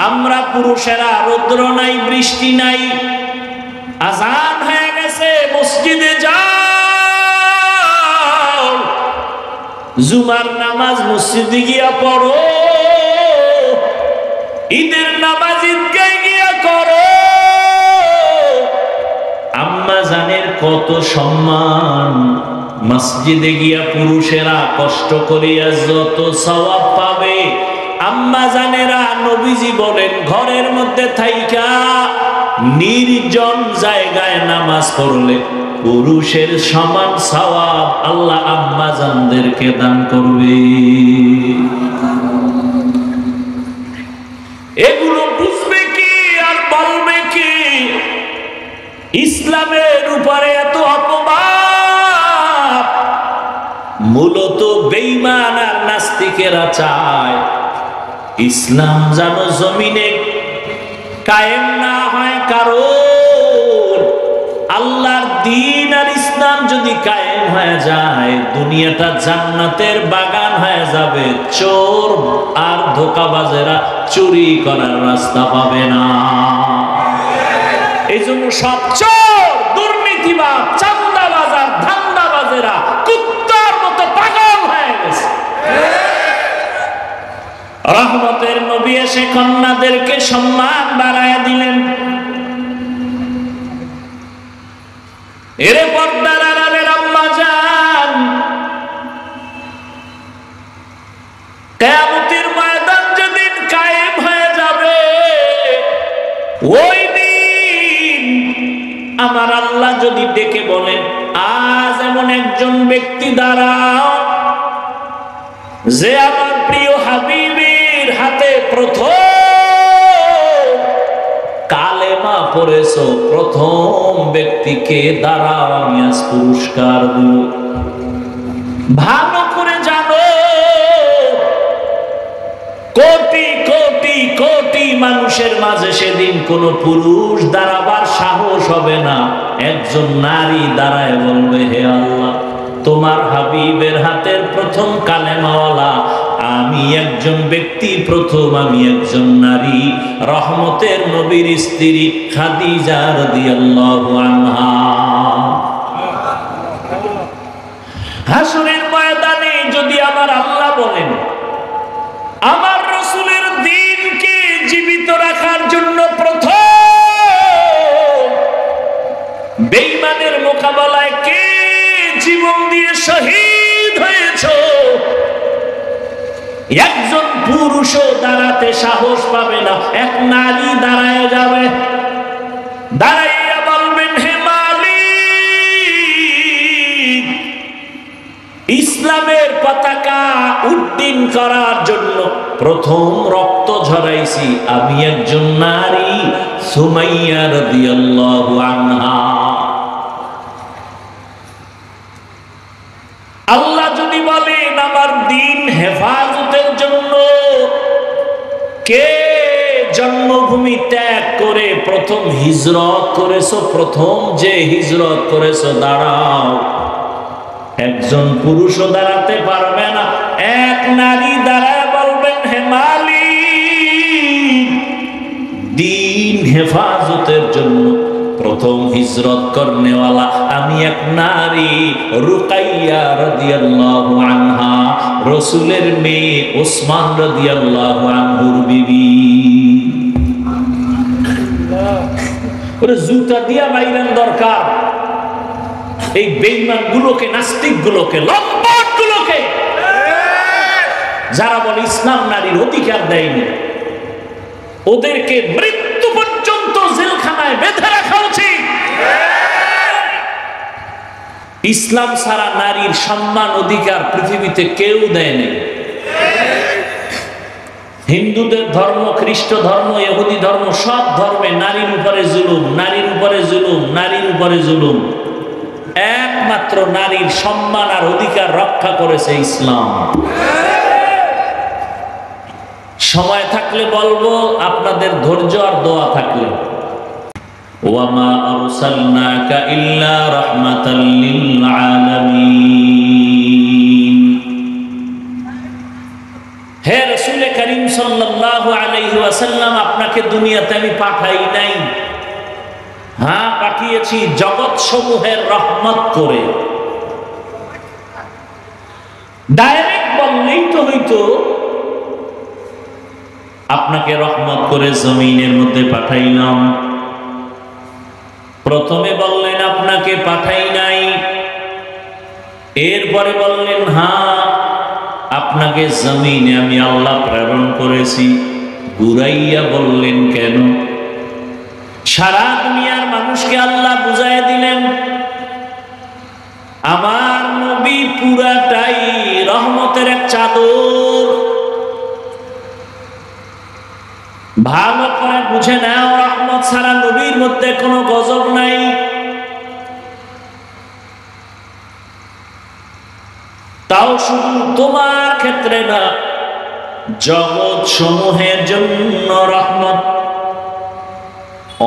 আমরা পুরুষেরা রৌদ্র নাই, বৃষ্টি নাই, আজান হয়ে গেছে, মসজিদে যাও, জুমার নামাজ মসজিদে গিয়া পড়ো, ঈদের নামাজ ঈদগায় গিয়া করো। আম্মা জানের কত সম্মান, মসজিদে গিয়া পুরুষেরা কষ্ট করিয়া যত সওয়াব পাবে, আম্মা জানেরা নবীজি বলেন ঘরের মধ্যে থাইকা নির্জন জায়গায় নামাজ পড়লে পুরুষের সমান সওয়াব আল্লাহ আম্মা জানদেরকে দান করবে। এগুলো বুঝবে কি আর বলবে কি? ইসলামের উপরে এত অপমান মূলত বেঈমান আর নাস্তিকেরা চায় ইসলাম যেন জমিনে কায়েম না হয়, কারণ আল্লাহর দ্বীন আর ইসলাম যদি কায়েম হয়ে যায় দুনিয়াটা জান্নাতের বাগান হয়ে যাবে, চোর আর ধোঁকাবাজেরা চুরি করার রাস্তা পাবে না। এই জন্য সব চোর, দুর্নীতিবাজ, চাঁদাবাজ আর ধান্দাবাজেরা কুত্তার মতো পাগল হয়ে গেছে। রহমতের নবী এসে কন্যাদেরকে সম্মান বাড়ায় দিলেন। এরে পর্দার আড়ালের আম্মা জান, কিয়ামতের ময়দান যেদিন কায়েম হয়ে যাবে ওই দিন আমার আল্লাহ যদি ডেকে বলেন আজ এমন একজন ব্যক্তি দাঁড়াও যে আমার প্রিয় হাবিবের হাতে প্রথম কালেমা পড়েছো, প্রথম ব্যক্তিকে দাঁড়াও আমি আজ পুরস্কার দেব। ভালো করে জানো কোটি কোটি কোটি মানুষের মাঝে সেদিন কোন পুরুষ দাঁড়াবার সাহস হবে না, একজন নারী দাঁড়ায় বলবে হে আল্লাহ তোমার হাবিবের হাতের প্রথম কালেমাওয়ালা আমি একজন ব্যক্তি, প্রথম আমি একজন নারী, রহমতের নবীর স্ত্রী খাদিজা রাদিয়াল্লাহু আনহা। হাসরের ময়দানে যদি আমার আল্লাহ বলেন আমার রাসূলের দ্বীনকে জীবিত রাখার জন্য প্রথম বেঈমানের মোকাবেলায় কে জীবন দিয়ে শহীদ হয়েছে, একজন পুরুষও দাঁড়াতে সাহস পাবে না, এক নারী দাঁড়ায় যাবে, দাঁড়াইয়া বলবেন হে মালিক ইসলামের পতাকা উড্ডীন করার জন্য প্রথম রক্ত ঝরাইছি আমি একজন নারী সুমাইয়া রাদিয়াল্লাহু আনহা। আল্লাহ যদি বলেন আমার দ্বীন হেফাজতের জন্য কে জন্মভূমি ত্যাগ করে প্রথম হিজরত করেছো, প্রথম যে হিজরত করেছো দাঁড়াও, একজন পুরুষও দাঁড়াতে পারবে না, এক নারী দাঁড়ায় বলবেন হে মালিক দ্বীন হেফাজতের জন্য প্রথম হিজরত করনেওয়ালা আমি এক নারী রুকাইয়া রাদিয়াল্লাহু আনহা, রাসূলের মেয়ে ওসমান রাদিয়াল্লাহু আনহুর বিবি। ওরে জুতা দিয়া বাইরেন দরকার এই বেঈমান গুলোকে, নাস্তিক গুলোকে, লম্পট গুলোকে, যারা বলে ইসলাম নারীর অধিকার দেয়নি, ওদেরকে মৃত্যু পর্যন্ত জেলখানায় বেঁধে রাখা উচিত। ইসলাম ছাড়া নারীর সম্মান অধিকার পৃথিবীতে কেউ দেয়নি। হিন্দুদের ধর্ম, খ্রিস্ট ধর্ম, ইহুদি ধর্ম, সব ধর্মে নারীর উপরে জুলুম, নারীর উপরে জুলুম, নারীর উপরে জুলুম। একমাত্র নারীর সম্মান আর অধিকার রক্ষা করেছে ইসলাম। সময় থাকলে বলবো, আপনাদের ধৈর্য আর দোয়া থাকলে, ওয়ামা আরসালনাকা ইল্লা রাহমাতাল লিল আলামিন। হে রাসূল কারীম সাল্লাল্লাহু আলাইহি ওয়াসাল্লাম, আপনাকে দুনিয়াতে আমি পাঠাই নাই। হ্যাঁ, পাঠিয়েছি জগৎ সমূহের রহমত করে। ডাইরেক্ট বললেই তো হইতো, আপনাকে রহমত করে জমিনের মধ্যে পাঠাইলাম। প্রথমে বললেন আপনাকে পাঠাই নাই, এরপরে বললেন হ্যাঁ আপনাকে জমিনে আমি আল্লাহ প্রেরণ করেছি। ঘুরাইয়া বললেন কেন? সারা দুনিয়ার মানুষকে আল্লাহ বুঝাই দিলেন আমার নবী পুরাটাই রহমতের এক চাদর। ভালো করে বুঝে নাও, রহমত ছাড়া নবীর মধ্যে কোনো গজব নাই। তাও শুধু তোমার ক্ষেত্রে না, জগৎ সমূহের জন্য রহমত।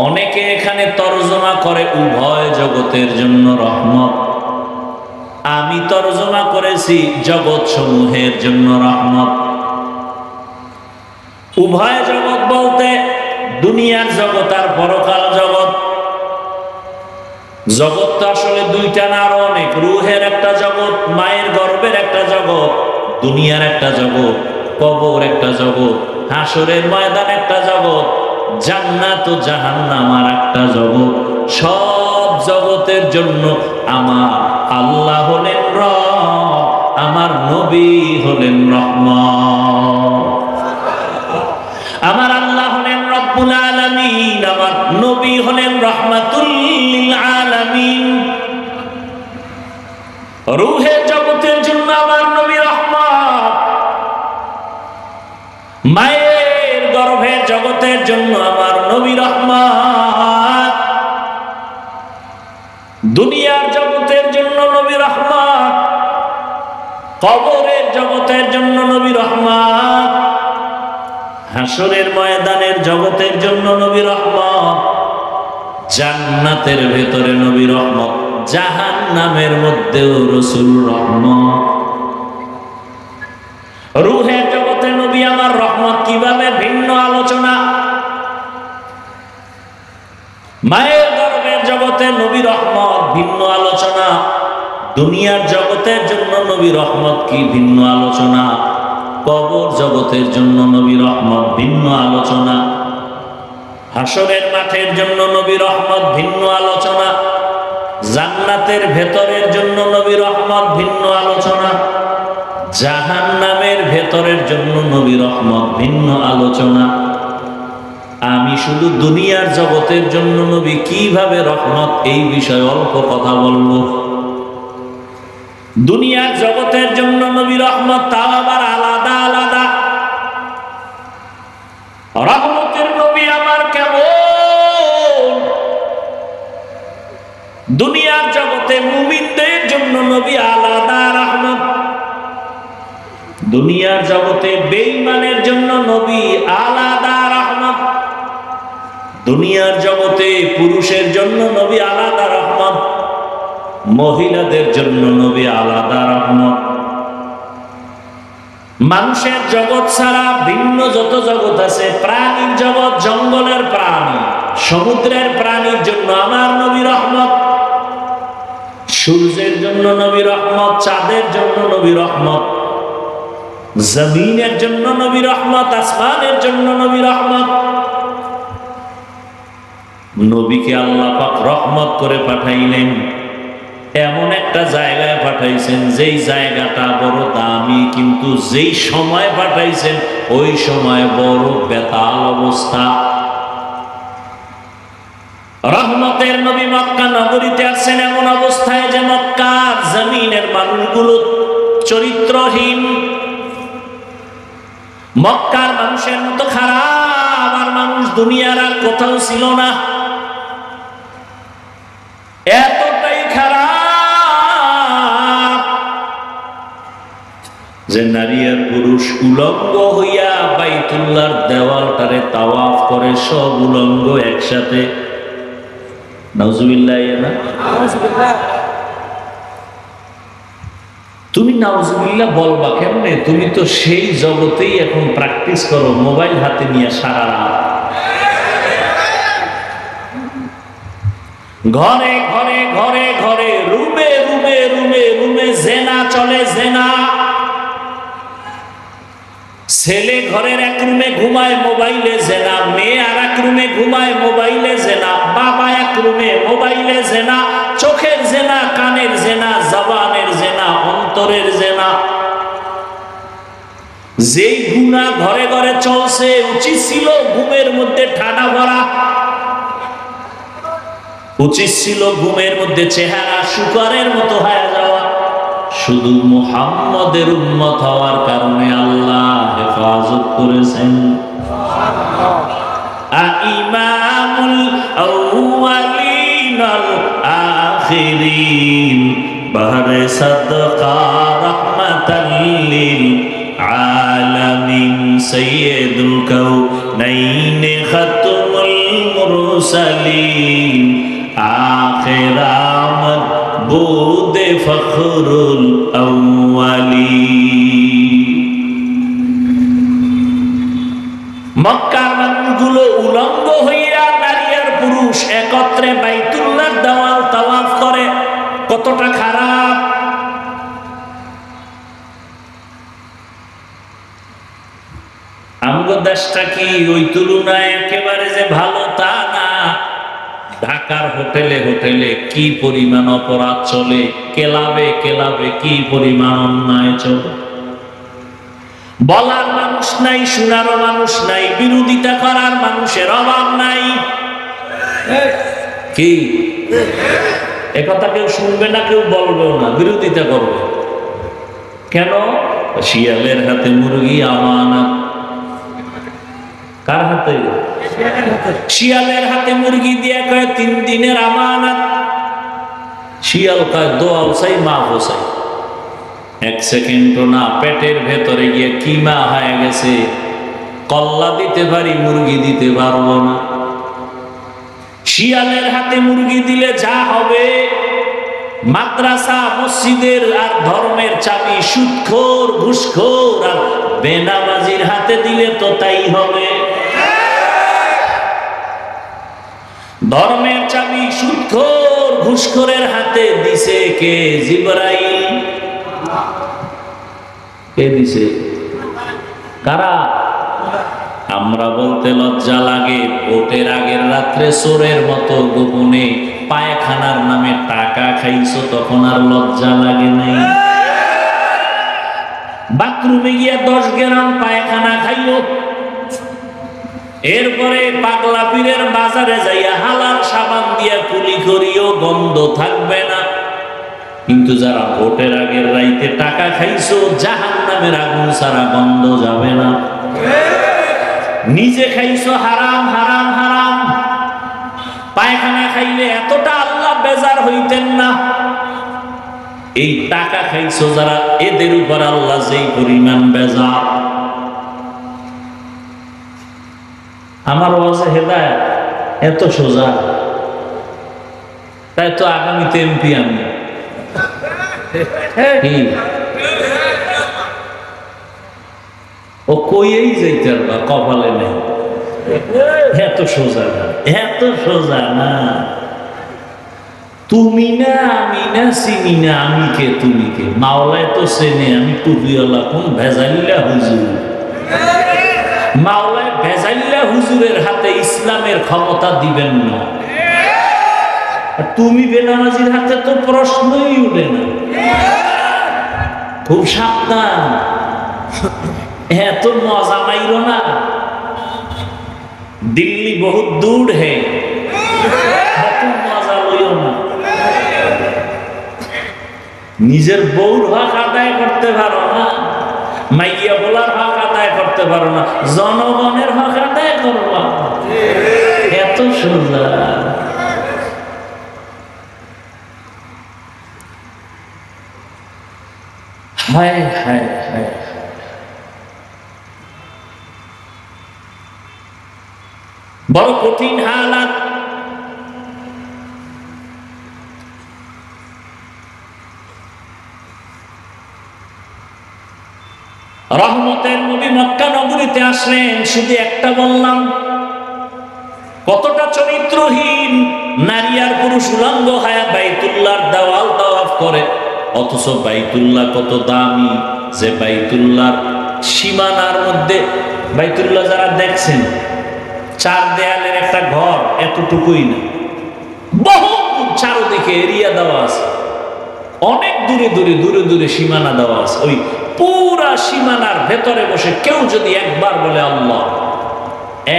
অনেকে এখানে তর্জমা করে উভয় জগতের জন্য রহমত। আমি তর্জমা করেছি জগৎ সমূহের জন্য রহমত। উভয় জগৎ বলতে দুনিয়ার জগৎ আর পরকাল জগৎ। জগৎ তো আসলে দুইটা না, আরো অনেক। রুহের একটা জগৎ, মায়ের গর্ভের একটা জগৎ, দুনিয়ার একটা জগৎ, কবর একটা জগৎ, হাসরের ময়দান একটা জগৎ, জান্নাত ও জাহান্নাম আর একটা জগৎ। সব জগতের জন্য আমার আল্লাহ হলেন রব, আমার নবী হলেন রহমত। আমার আল্লাহ হলেন রব্বুল আলামিন, আমার নবী হলেন রাহমাতুল লিল আলামিন। রূহের জগতের জন্য আমার নবী রহমত, মায়ের গর্ভের জগতের জন্য আমার নবী রহমত, দুনিয়ার জগতের জন্য নবী রহমত, কবরের জগতের জন্য নবী রহমত, হাসরের ময়দানের জগতের জন্য নবী রহমত, জান্নাতের ভেতরে নবী রহমত, জাহান্নামের মধ্যেও রাসূল রহমত। রূহের জগতে নবী আমার রহমত কিভাবে ভিন্ন আলোচনা। মায়ের গর্ভের জগতে নবী রহমত ভিন্ন আলোচনা। দুনিয়ার জগতের জন্য নবী রহমত কি ভিন্ন আলোচনা। কবর জগতের জন্য নবী রহমত ভিন্ন আলোচনা। হাসরের মাঠের জন্য নবী রহমত ভিন্ন আলোচনা। জান্নাতের ভেতরের জন্য নবী রহমত ভিন্ন আলোচনা। জাহান্নামের ভেতরের জন্য নবী রহমত ভিন্ন আলোচনা। আমি শুধু দুনিয়ার জগতের জন্য নবী কিভাবে রহমত, এই বিষয়ে অল্প কথা বলবো। দুনিয়ার জগতের জন্য নবী রহমত, তাও আবার আলাদা আলাদা। রহমতের নবী আমার কেমন? দুনিয়ার জগতে মুমিনদের জন্য নবী আলাদা রহমত, দুনিয়ার জগতে বেঈমানের জন্য নবী আলাদা রহমত, দুনিয়ার জগতে পুরুষের জন্য নবী আলাদা রহমত, মহিলাদের জন্য নবী আলাদা রহমত। মানুষের জগৎ ছাড়া ভিন্ন যত জগৎ আছে, প্রাণীর জগৎ, জঙ্গলের প্রাণী, সমুদ্রের প্রাণীর জন্য আমার নবী রহমত, সূর্যের জন্য নবী রহমত, চাঁদের জন্য নবী রহমত, জমিনের জন্য নবী রহমত, আসমানের জন্য নবী রহমত। নবীকে আল্লাহ পাক রহমত করে পাঠাইলেন, এমন একটা জায়গায় পাঠাইছেন যেই জায়গাটা বড় দামি, কিন্তু যেই সময় পাঠাইছেন ওই সময় বড় বেতাল অবস্থা। রহমতের নবী মক্কা নগরীতে আসছেন এমন অবস্থায় যে মক্কার জমিনের মানুষগুলো চরিত্রহীন, মক্কার মানুষের মতো খারাপ আর মানুষ দুনিয়ার আর কোথাও ছিল না। এতটাই খারাপ যে নারী আর পুরুষ উলঙ্গ হইয়া বাইতুল্লাহর দেওয়ালটারে তাওয়াফ করে, সব উলঙ্গ একসাথে। নাউজুবিল্লাহ। না তুমি নাউজুবিল্লাহ বলবা কেমনে? তুমি তো সেই জগতেই এখন প্র্যাকটিস করো, মোবাইল হাতে নিয়ে সারা রাত। ঘরে ঘরে ঘরে ঘরে, রুমে রুমে রুমে রুমে জেনা চলে, জেনা। ছেলে ঘরের এক রুমে ঘুমায়, মোবাইলে জেনা। মেয়ে আর এক রুমে ঘুমায়, মোবাইলে জেনা। বাবা এক রুমে, মোবাইলে জেনা। চোখের জেনা, কানের জেনা, জবানের জেনা, অন্তরের জেনা। যেই গুনাহ ঘরে ঘরে চলছে, উচিত ছিল ঘুমের মধ্যে ঠাডা ভরা, উচিত ছিল ঘুমের মধ্যে চেহারা শুকরের মতো হয়ে যাওয়া। শুধু মুহাম্মদের উম্মত হওয়ার কারণে আল্লাহ হেফাজত করেছেন। ইমামুল আউয়ালিন আল আখিরিন, বাহরে সাদকা রাহমাতাল লিল আলামিন, সাইয়্যিদুল কাউনাইন খাতমুল মুরসালিন, আখিরাত বুদে ফখরুল আউয়ালিন। মক্কার মানুষগুলো উলঙ্গ হইয়া, নারী আর পুরুষ একত্রে বাইতুল্লাহর দেওয়াল তাওয়াফ করে। কতটা খারাপ! আমগো দেশটা কি ওই তুলনায় একেবারে যে ভালো তা না। ঢাকার হোটেলে হোটেলে কি পরিমাণ অপরাধ চলে, ক্লাবে ক্লাবে কি পরিমাণ অন্যায় চলে। বলার মানুষ নাই, শোনারও মানুষ নাই, বিরোধিতা করার মানুষের অভাব নাই। কি একথা কেউ শুনবে না, কেউ বলবেও না, বিরোধিতা করবে কেন? শিয়ালের হাতে মুরগি আমানত। কার হাতে? শিয়ালের হাতে মুরগি দিয়ে কয় 3 দিনের আমানত। শিয়াল কয় দোয়াও চাই, মাফও চাই। 1 সেকেন্ডও না, পেটের ভেতরে গিয়ে কিমা হয়ে গেছে। কল্লা দিতে পারি, মুরগি দিতে পারবো না। শিয়ালের হাতে মুরগি দিলে যা হবে, মাদ্রাসা মসজিদের আর ধর্মের চাবি সুদখোর ঘুষখোর আর বেনামাজির হাতে দিলে তো তাই হবে। ধর্মের চাবি সুদখোর ঘুষখোরের হাতে দিছে কে? জিবরাইল। কে দিছে? কারা? আমরা বলতে লজ্জা লাগে, ভোটের আগের রাত্রে চোরের মতো গোপনে পায়খানার নামে টাকা খাইছো, তখন আর লজ্জা লাগে নাই। বাথরুমে গিয়া 10 গ্রাম পায়খানা খাইও, এরপরে পাগলা পীরের বাজারে যাইয়া হালাল সাবান দিয়া কুলি করিও, গন্ধ থাকবে না। কিন্তু যারা ভোটের আগের রাইতে টাকা খাইছো, জাহান্নামের আগুন ছাড়া গন্ধ যাবে না। নিজে খাইছো হারাম হারাম হারাম। পায়খানা খাইলে এতটা আল্লাহ বেজার হইতেন না। এই টাকা খাইছো যারা, এদের উপর আল্লাহ যেই পরিমাণ বেজার। আমার ওয়াজে হেদায়েত এত সোজা, তাই তো আগামীতে এমপি আমি। ও কইয়েই যাইতে পারবা, কপালে নেই। এত সোজা না, এত সোজা না। তুমি না, আমি না, চিনি না, আমি কে তুমি কে। মাওলায় তো চেনে, আমি টুপিওয়ালা কোন ভেজাইল্লা হুজুর। মাওলায় ভেজাইল্লা হুজুরের হাতে ইসলামের ক্ষমতা দিবেন না। তুমি বেনামাজির হাতে তো প্রশ্নই উঠে না। খুব সাবধান, এত মজা মাইরো না। দিল্লি বহুত দূর হে, এত মজা লইও না। নিজের বউর হক আদায় করতে পারো না, মাইয়া বলার হক আদায় করতে পারো না, জনগণের হক আদায় করবা। এত সোজা। হায় হায় হায়, বড় কঠিন হালাত। রহমতের নবী মক্কা নগরীতে আসলেন, শুধু একটা বললাম, কতটা চরিত্রহীন নারী আর পুরুষ উলঙ্গ হয়ে বাইতুল্লাহর দেওয়াল তাওয়াফ করে। অথচ বাইতুল্লাহ কত দামি, যে বাইতুল্লাহর সীমানার মধ্যে, বাইতুল্লাহ যারা দেখছেন, 4 দেয়ালের একটা ঘর এতটুকুই না, বহু চারদিকে এরিয়া দেওয়া আছে, অনেক দূরে দূরে দূরে দূরে সীমানা দেওয়া আছে। ওই পুরা সীমানার ভেতরে বসে কেউ যদি একবার বলে আল্লাহ,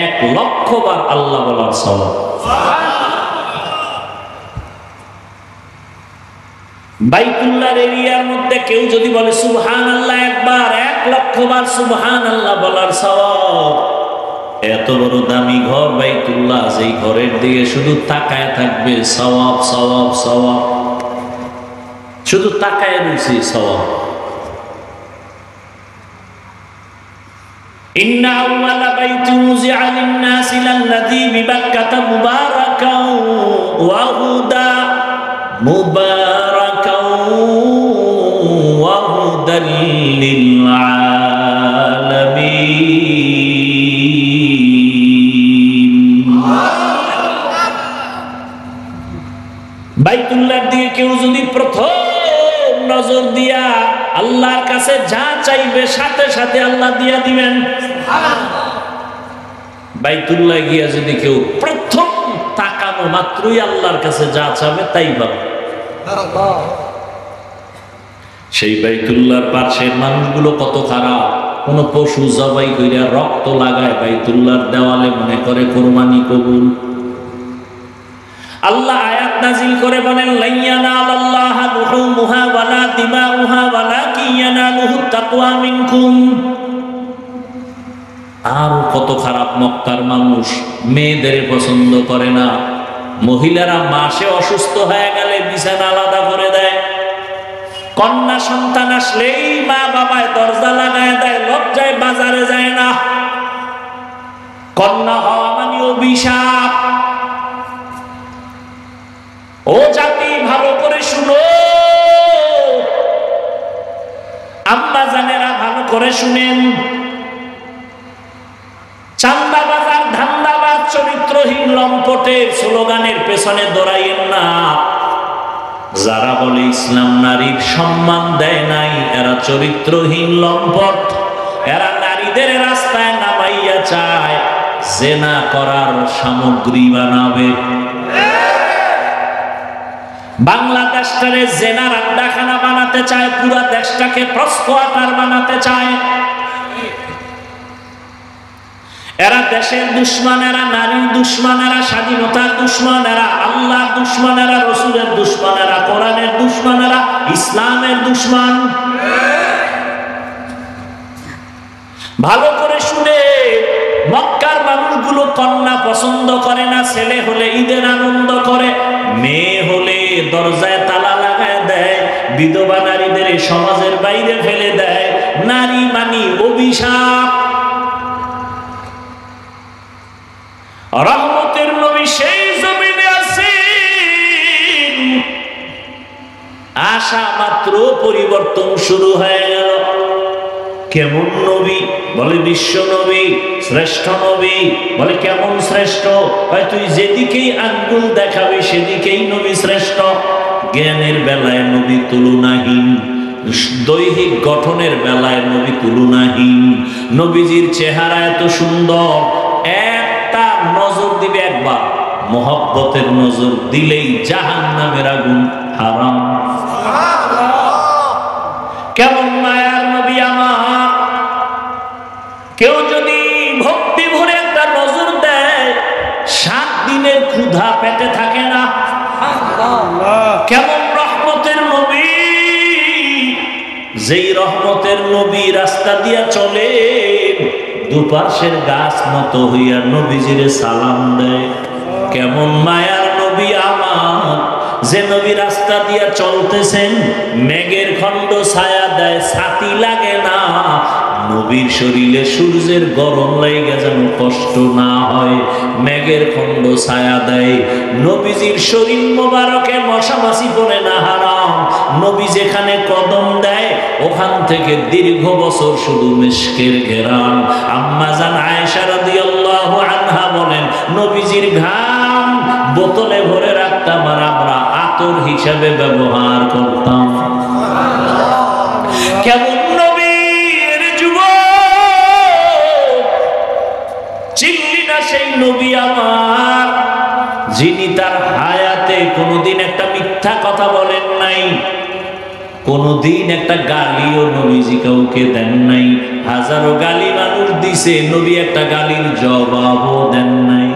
1,00,000 বার আল্লাহ বলার সওয়াব। বাইতুল্লাহর এরিয়ার মধ্যে কেউ যদি বলে সুবহানাল্লাহ একবার, 1,00,000 বার সুবহানাল্লাহ বলার সওয়াব। এত বড় দামি ঘর বাইতুল্লাহ, যেই ঘরের দিকে শুধু তাকায় থাকবে সওয়াব সওয়াব সওয়াব, শুধু তাকায় রয়েছে সওয়াব। ইন্না আউওয়ালা বাইতিন উযিআ লিন-নাসি লাল্লাযী বিবাক্কাতা মুবারাকান ওয়া হুদা, মুবারাকান ওয়া হুদাল লিল আলামিন। বাইতুল্লাহর দিকে কেউ যদি প্রথম নজর দিয়া আল্লাহর কাছে যা চাইবে, সাথে সাথে আল্লাহ দিয়া দিবেন। বাইতুল্লাহ গিয়া যদি কেউ প্রথম তাকানো মাত্রই আল্লাহর কাছে যা চাবে তাই পাবে। সেই বাইতুল্লাহর পাশের মানুষগুলো কত খারাপ, কোন পশু জবাই কইরা রক্ত লাগায় বাইতুল্লাহর দেওয়ালে, মনে করে কোরবানি কবুল। আল্লাহ আয়াত নাজিল করে বলেন, লাইয়ানালাল্লাহা লুহুমুহা ওয়ালা দিমাউহা ওয়ালাকিন ইয়ানালুহুত তাকওয়া মিনকুম। আর কত খারাপ মক্কার মানুষ, মেয়েদের পছন্দ করে না, মহিলারা মাসে অসুস্থ হয়ে গেলে বিছানা আলাদা করে দেয়, কন্যা সন্তান আসলেই মা বাবায় দরজা লাগায় দেয়, লজ্জায় বাজারে যায় না। কন্যা হওয়া মানে অভিশাপ। ও জাতি, ভালো করে শুনো, আম্মা জানেরা ভালো করে শুনেন, চান্দাবাজার ধান্দাবাজ চরিত্রহীন লম্পটের স্লোগানের পেছনে দৌড়াইয়েন না। যারা বলে ইসলাম নারীর সম্মান দেয় নাই, এরা চরিত্রহীন লম্পট। এরা নারীদের রাস্তায় নামাইয়া চায় জেনা করার সামগ্রী বানাবে। বাংলাদেশটারে জেনার আড্ডাখানা বানাতে চায়, পুরা দেশটাকে প্রস্কোয়াটার বানাতে চায়। এরা দেশের দুশ্মন, এরা নারীর দুশ্মন, এরা স্বাধীনতার দুশ্মন, এরা আল্লাহর দুশ্মন, এরা রসুলের দুশ্মন, এরা কোরআনের দুশ্মন, এরা ইসলামের দুশ্মন। ভালো করে শুনে, মক্কার মানুষগুলো কন্যা পছন্দ করে না, ছেলে হলে ঈদের আনন্দ করে, মেয়ে হলে দরজায় তালা লাগায় দেয়, বিধবা নারীদের সমাজের বাইরে ফেলে দেয়। নারী মানি অভিশাপ। রহমতের নবী সেই জমিনে আছেন, আসা মাত্র পরিবর্তন শুরু হয়ে গেল। কেমন নবী? বলে বিশ্ব নবী, শ্রেষ্ঠ নবী। বলে কেমন শ্রেষ্ঠ? তুই যেদিকেই আঙ্গুল দেখাবি সেদিকেই নবী শ্রেষ্ঠ। জ্ঞানের বেলায় নবী তুলনাহীন, দৈহিক গঠনের বেলায় নবী তুলনাহীন। নবীজির চেহারা এত সুন্দর, একটা নজর দিবে একবার, মোহব্বতের নজর দিলেই জাহান্নামের আগুন হারাম। কেমন মায়ার নবী আমার! কেউ যদি ভক্তি ভরে একটা নজর দেয়, 7 দিনের ক্ষুধা পেটে থাকে না। কেমন রহমতের নবী! যেই রহমতের নবী রাস্তা দিয়া চলে, দুপাশের গাছ মতো হইয়া নবীজিরে সালাম দেয়। কেমন মায়ার নবী আমার! যে নবী রাস্তা দিয়া চলতেছেন, মেঘের খণ্ড ছায়া দেয়, ছাতি লাগে না, নবীর শরীরে সূর্যের গরম লাগে যেন কষ্ট না হয়, মেঘের খণ্ড ছায়া দেয়। নবীজির শরীর মোবারকে মশা মাছি পড়ে না হারাম। নবী যেখানে কদম দেয় ওখান থেকে দীর্ঘ বছর শুধু মিশকের ঘেরান। আম্মা জান আয়েশা রাদিয়াল্লাহু আনহা বলেন, নবীজির ঘাম বোতলে ভরে রাখতাম আর আমরা আতর হিসাবে ব্যবহার করতাম। কেমন নবীর যুবক, চিনলি না সেই নবী আমার, যিনি তার হায়াতে কোনদিন একটা মিথ্যা কথা বলেন নাই, কোনদিন একটা গালিও নবীজি কাউকে দেন নাই। হাজারো গালি মানুষ দিছে, নবী একটা গালির জবাবও দেন নাই।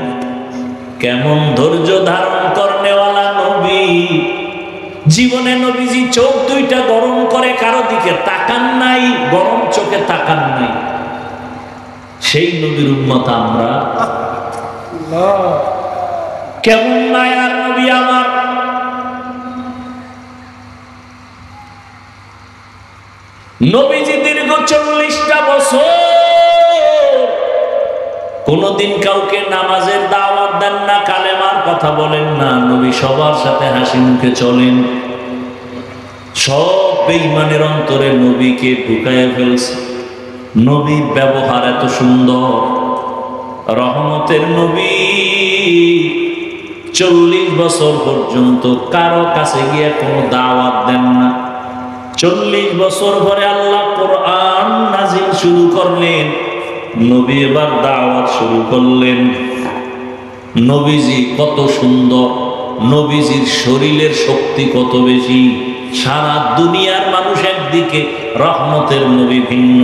কেমন ধৈর্য ধারণ করনেওয়ালা নবী। জীবনে নবীজি চোখ দুইটা গরম করে কারো দিকে তাকান নাই, গরম চোখে তাকান নাই। সেই নবীর উম্মত আমরা। কেমন মায়ার নবী আমার। নবীজি দীর্ঘ 40টা বছর কোনদিন কাউকে নামাজের দাওয়াত দেন না, কালেমার কথা বলেন না। নবী সবার সাথে হাসি মুখে চলেন। সব বেঈমানের অন্তরে নবীকে ঢুকায় ফেলছে। নবীর ব্যবহার এত সুন্দর, রহমতের নবী। 40 বছর পর্যন্ত কারো কাছে গিয়ে কোনো দাওয়াত দেন না। 40 বছর পরে আল্লাহ কোরআন নাজিল শুরু করলেন। নবী এবার দাওয়াত শুরু করলেন। নবীজি কত সুন্দর, নবীজির শরীরের শক্তি কত বেশি। সারা দুনিয়ার মানুষ একদিকে, রহমতের নবী ভিন্ন।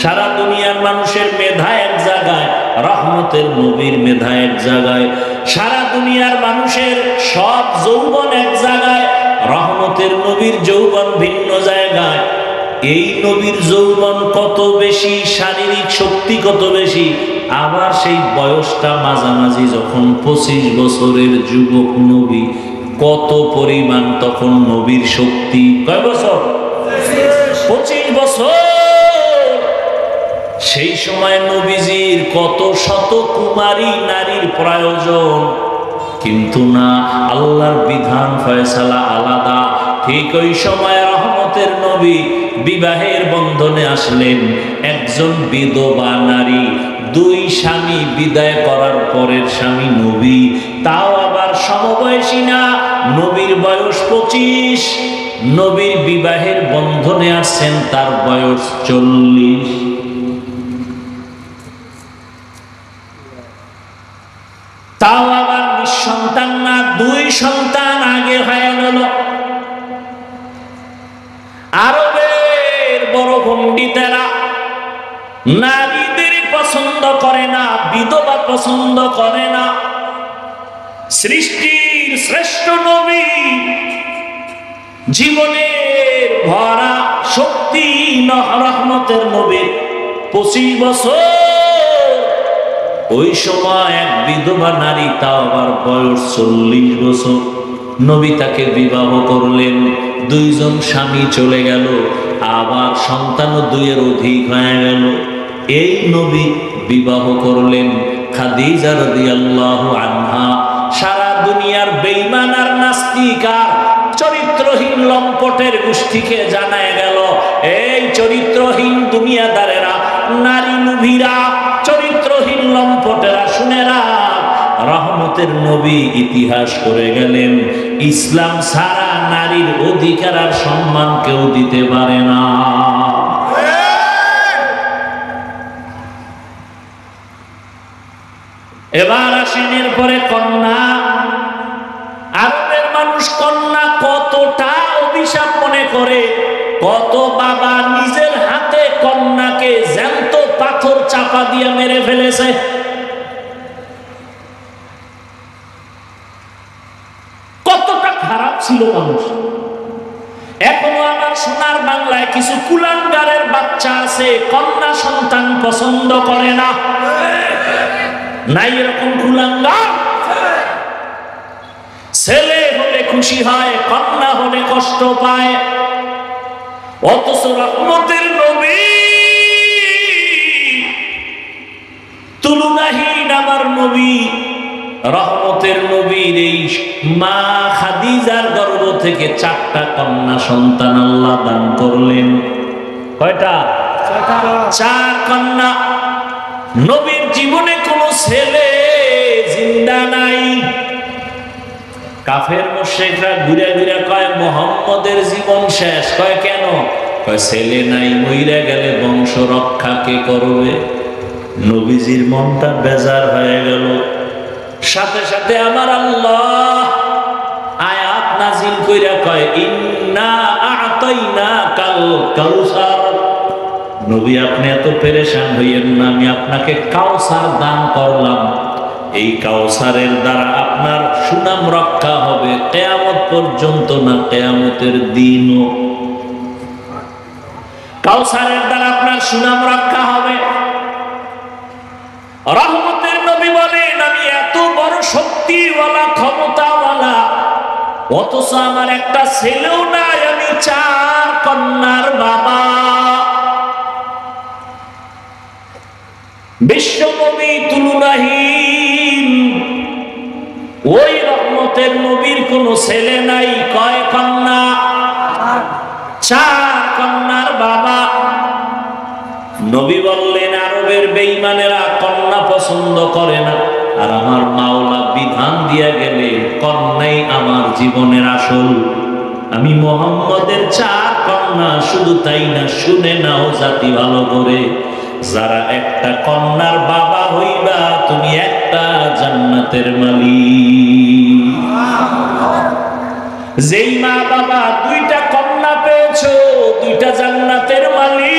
সারা দুনিয়ার মানুষের মেধা এক জায়গায়, রহমতের নবীর মেধা এক জায়গায়। সারা দুনিয়ার মানুষের সব যৌবন এক জায়গায়, রহমতের নবীর যৌবন ভিন্ন জায়গায়। এই নবীর যৌবন কত বেশি, শারীরিক শক্তি কত বেশি। আবার সেই বয়সটা মাঝামাঝি, যখন 25 বছরের যুবক নবী, কত পরিমাণ তখন নবীর শক্তি। কয় বছর? 25 বছর। সেই সময় নবীজির কত শত কুমারী নারীর প্রয়োজন, কিন্তু না, আল্লাহর বিধান ফয়সালা আলাদা। ঠিক ওই সময় রহমতের নবী বিবাহের বন্ধনে আসলেন। একজন বিধবা নারী, 2 স্বামী বিদায় করার পরের স্বামী নবী, তাও আবার সমবয়সী না। নবীর বয়স 25, নবীর বিবাহের বন্ধনে আসছেন, তার বয়স 40। তাও আবার নিঃসন্তান না, 2 সন্তান আগে হয়ে গেল। আরবের বড় পণ্ডিতেরা নারীদের পছন্দ করে না, বিধবা পছন্দ করে না। সৃষ্টির শ্রেষ্ঠ নবী, জীবনের ভরা শক্তি রহমতের নবী, 25 বছর। ওই সময় এক বিধবা নারী, তাও আবার বয়স 40 বছর। নবী তাকে বিবাহ করলেন। 2 জন স্বামী চলে গেল, আবার সন্তানও 2-এর অধিক হয়ে গেল। এই নবী বিবাহ করলেন খাদিজা রাদিয়াল্লাহু আনহা। সারা দুনিয়ার বেঈমান আর নাস্তিক আর চরিত্রহীন লম্পটের গোষ্ঠীকে জানায় গেল, এই চরিত্রহীন দুনিয়াদারেরা, নারী লোভীরা, চরিত্রহীন লম্পটেরা, শুনেরা, রহমতের নবী ইতিহাস করে গেলেন, ইসলাম ছাড়া নারীর অধিকার আর সম্মান কেউ দিতে পারে না। এবার আসেন এরপরে কন্যা। আরবের মানুষ কন্যা কতটা অভিশাপ মনে করে। কত বাবা নিজের হাতে কন্যাকে জ্যান্ত পাথর চাপা দিয়ে মেরে ফেলেছে। কতটা খারাপ ছিল মানুষ। এখনো আমার সোনার বাংলায় কিছু কুলাঙ্গারের বাচ্চা আছে, কন্যা সন্তান পছন্দ করে না। নাই এরকম কুলাঙ্গার? ছেলে হলে খুশি হয়, কন্যা হলে কষ্ট পায়। অথচ রহমতের নবী তুলনাহীন আমার নবী, রহমতের নবীর এই মা খাদিজার গর্ভ থেকে 4টা কন্যা সন্তান আল্লাহ দান করলেন। কয়টা? 4 কন্যা। নবীর জীবনে কোনো ছেলে জিন্দা নাই। কাফের মুশরিকরা ঘুরে ঘুরে কয় মুহাম্মদের জীবন শেষ। কয় কেন? কয় ছেলে নাই, মইরা গেলে বংশ রক্ষা কে করবে? নবীজির মনটা বেজার হয়ে গেল। সাথে সাথে আমার আল্লাহ আয়াত নাজিল কইরা কয় ইন্না আ'তাইনাকাল কাউসার। নবী আপনি এত পেরেশান হইয়েন না, আমি আপনাকে কাউসার দান করলাম। এই কাউসারের দ্বারা আপনার সুনাম রক্ষা হবে কিয়ামত পর্যন্ত, না কিয়ামতের দিনও। কাউসারের দ্বারা আপনার সুনাম রক্ষা হবে। রহমতের নবী বলেন আমি এত বড় শক্তিওয়ালা ক্ষমতাওয়ালা, অথচ আমার একটা ছেলেও নাই, আমি 4 কন্যার বাবা। বিশ্ব নবী তুলনাহীন, ওই রহমতের নবীর কোন ছেলে নাই। কয় কন্যা? 4 কন্যার বাবা। নবী বললেন আরবের বেঈমানেরা কন্যা পছন্দ করে না, আর আমার মাওলা বিধান দিয়া গেলে কন্যাই আমার জীবনের আসল। আমি মুহাম্মদের 4 কন্যা। শুধু তাই না, শুনে নাও জাতি ভালো করে, যারা একটা কন্যার বাবা হইবা তুমি একটা জান্নাতের মালিক। যেই মা বাবা 2টা কন্যা পেয়েছো, 2টা জান্নাতের মালিক।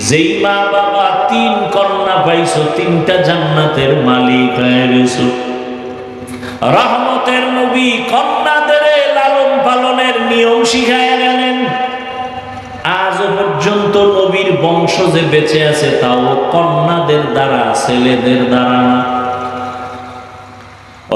যেই মা বাবা 3 কন্যা পাইছো, 3টা জান্নাতের মালিক হয়ে গেছো। রহমতের নবী কন্যাদের লালন পালনের নিয়ম শিখায়া গেলেন। আজও পর্যন্ত নবীর বংশ যে বেঁচে আছে তাও কন্যাদের দ্বারা, ছেলেদের দ্বারা না।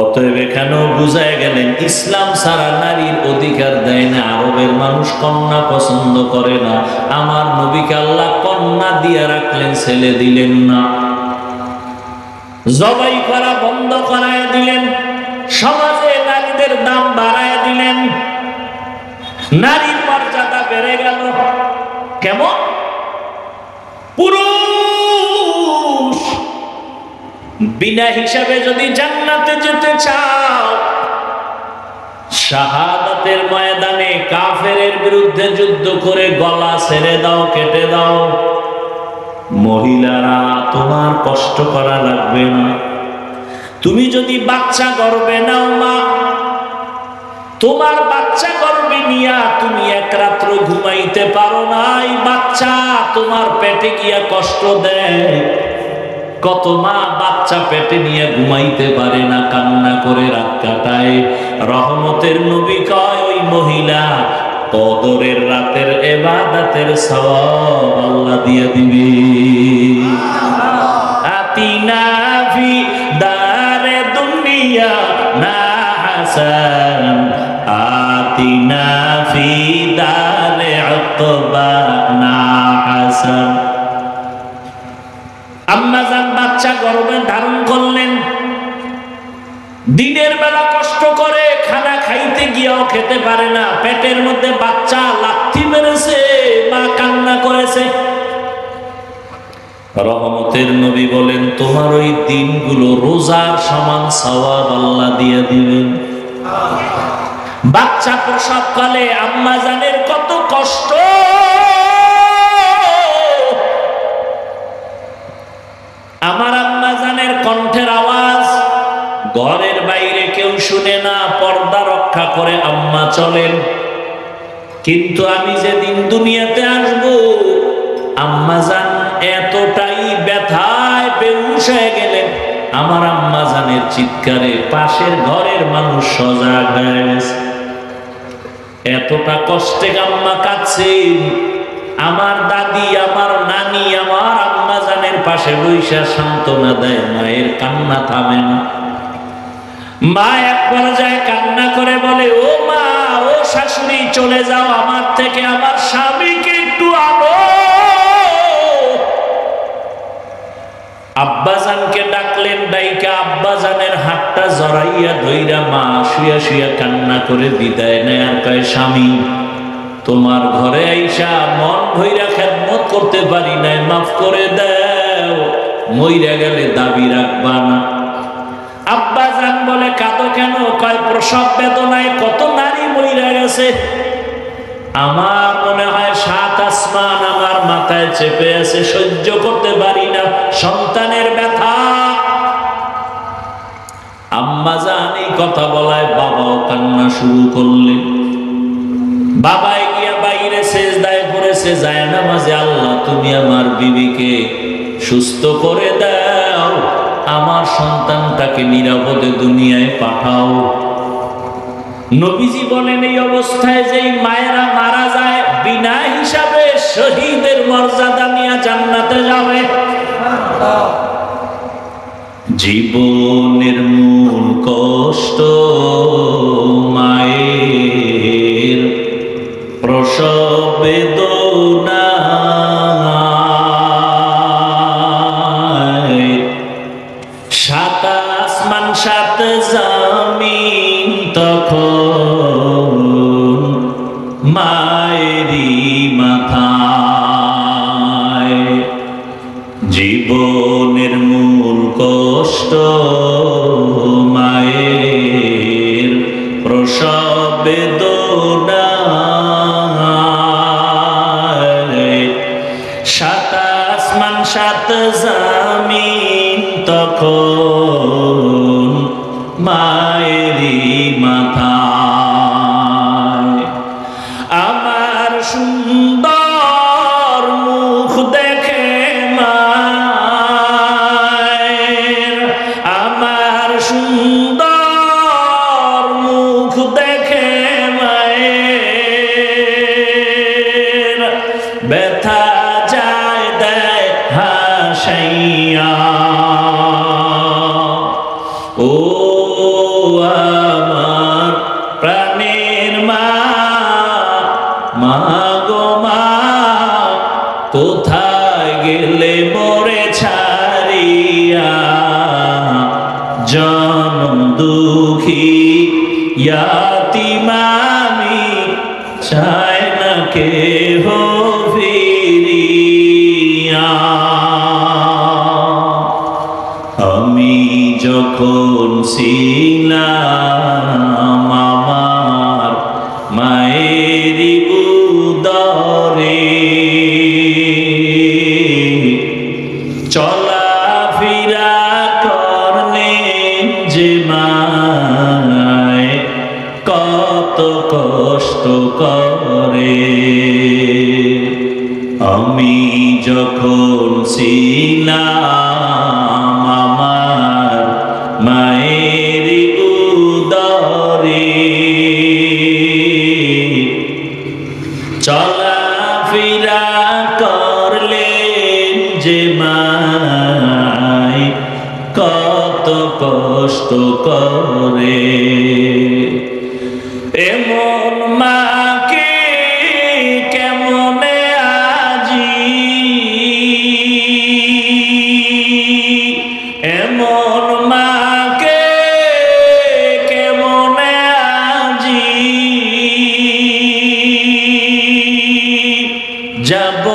অতএব এখানেও বুঝায় গেলেন ইসলাম ছাড়া নারীর অধিকার দেয় না। আরবের মানুষ কন্যা পছন্দ করে না, আমার নবীকে আল্লাহ কন্যা দিয়া রাখলেন, ছেলে দিলেন না। জবাই করা বন্ধ করায় দিলেন, সমাজে নারীদের দাম বাড়ায় দিলেন, নারীর মর্যাদা বেড়ে গেল। কেমন? পুরুষ বিনা হিসাবে যদি জান্নাতে যেতে চাও, শাহাদাতের ময়দানে কাফেরের বিরুদ্ধে যুদ্ধ করে গলা ছেড়ে দাও, কেটে দাও। মহিলারা তোমার কষ্ট করা লাগবে না। তুমি যদি বাচ্চা গর্ভে নাও মা, তোমার বাচ্চা গর্ভে নিয়া তুমি 1 রাত্র ঘুমাইতে পারো না, এই বাচ্চা তোমার পেটে গিয়া কষ্ট দেয়। কত মা বাচ্চা পেটে নিয়ে ঘুমাইতে পারে না, কান্না করে রাত কাটায়। রহমতের নবী কয় ওই মহিলা কদরের রাতের ইবাদতের সওয়াব আল্লাহ দিয়ে দিবে। আতিনা ফি দারে দুনিয়া না হাসান, আতিনা ফি দারে উকবা না হাসান। আম্মাজান বাচ্চা গর্ভে ধারণ করলেন, দিনের বেলা কষ্ট করে খানা খাইতে গিয়েও খেতে পারে না, পেটের মধ্যে বাচ্চা লাথি মেরেছে, মা কান্না করেছে। রহমতের নবী বলেন তোমার ওই দিনগুলো রোজার সমান সওয়াব আল্লাহ দিয়ে দিবেন। বাচ্চা প্রসবকালে আম্মাজানের কত কষ্ট, আমার আম্মাজানের কণ্ঠের আওয়াজ ঘরের বাইরে কেউ শুনে না, পর্দা রক্ষা করে আম্মা চলেন। কিন্তু আমি যেদিন দুনিয়াতে আসব, আম্মাজান এতটাই ব্যথায় বেহুশ হয়ে গেলেন, আমার আম্মাজানের চিৎকারে পাশের ঘরের মানুষ সজাগ হয়ে গেছে। এতটা কষ্টে আম্মা কাঁদছেন। আমার দাদি, আমার নানি, আমার আম্মাজানের পাশে বৈশা সান্ত্বনা দেয়, মায়ের কান্না থামে না। মা এক পর্যায়ে কান্না করে বলে, ও মা, ও শাশুড়ি, চলে যাও আমার থেকে, আমার স্বামীকে একটু আনো। আব্বাজানকে ডাকলেন, ডাইকা আব্বাজানের হাতটা জড়াইয়া ধইরা মা শুয়া শুয়া কান্না করে বিদায় নেয় আর কয়, স্বামী তোমার ঘরে আইসা মন ভইরা খেদমত করতে পারি নাই, মাফ করে দাও, মইরা গেলে দাবি রাখবা না। আব্বাজান বলে, কাঁদো কেন? কয়, প্রসব বেদনায় কত নারী মইরা গেছে, আমার মনে হয় 7 আসমান আমার মাথায় চেপে আছে, সহ্য করতে পারি না সন্তানের ব্যথা। আম্মাজান এই কথা বলায় বাবাও কান্না শুরু করলেন। বাবা গিয়া বাইরে সেজদায় পড়েছে, যায় নামাজে, আল্লাহ তুমি আমার বিবিকে সুস্থ করে দাও, আমার সন্তানটাকে নিরাপদে দুনিয়ায় পাঠাও। নবীজি বলেন, এই অবস্থায় যেই মায়েরা মারা যায় বিনা হিসাবে শহীদের মর্যাদা নিয়ে জান্নাতে যাবে। জীবনের মূল কষ্ট মায়ের প্রসব বেদনা, সাত আসমান সাত জমিন তখন মায়েরই মাথায়। জীবনের মূল কষ্ট মায়ের প্রসব বেদনা, সাত আসমান সাত জমিন তখন মায়েরই মাথায়। আমার সুন্দর মুখ দেখে মায়ের, আমার সুন্দর মুখ দেখে মায়ের ব্যথা যায় দেয় হাসাইয়া। ও আমার প্রাণের মা, মা গো মা, কোথায় গেলে মোরে ছাড়িয়া, জনম দুঃখী ইয়াতীম আমি, চাই না কেহ ফিরিয়া। আমি যখন ছিলাম আমার মায়েরই উদরে, চলাফেরা করলেন যে মায় কত কষ্ট করে। আমি যখন ছিলাম আমার মায়েরই উদরে, চলাফেরা করলেন যে মায় কত কষ্ট করে। এমন মাকে কেমনে আজি, এমন মাকে কেমনে আজি, যাব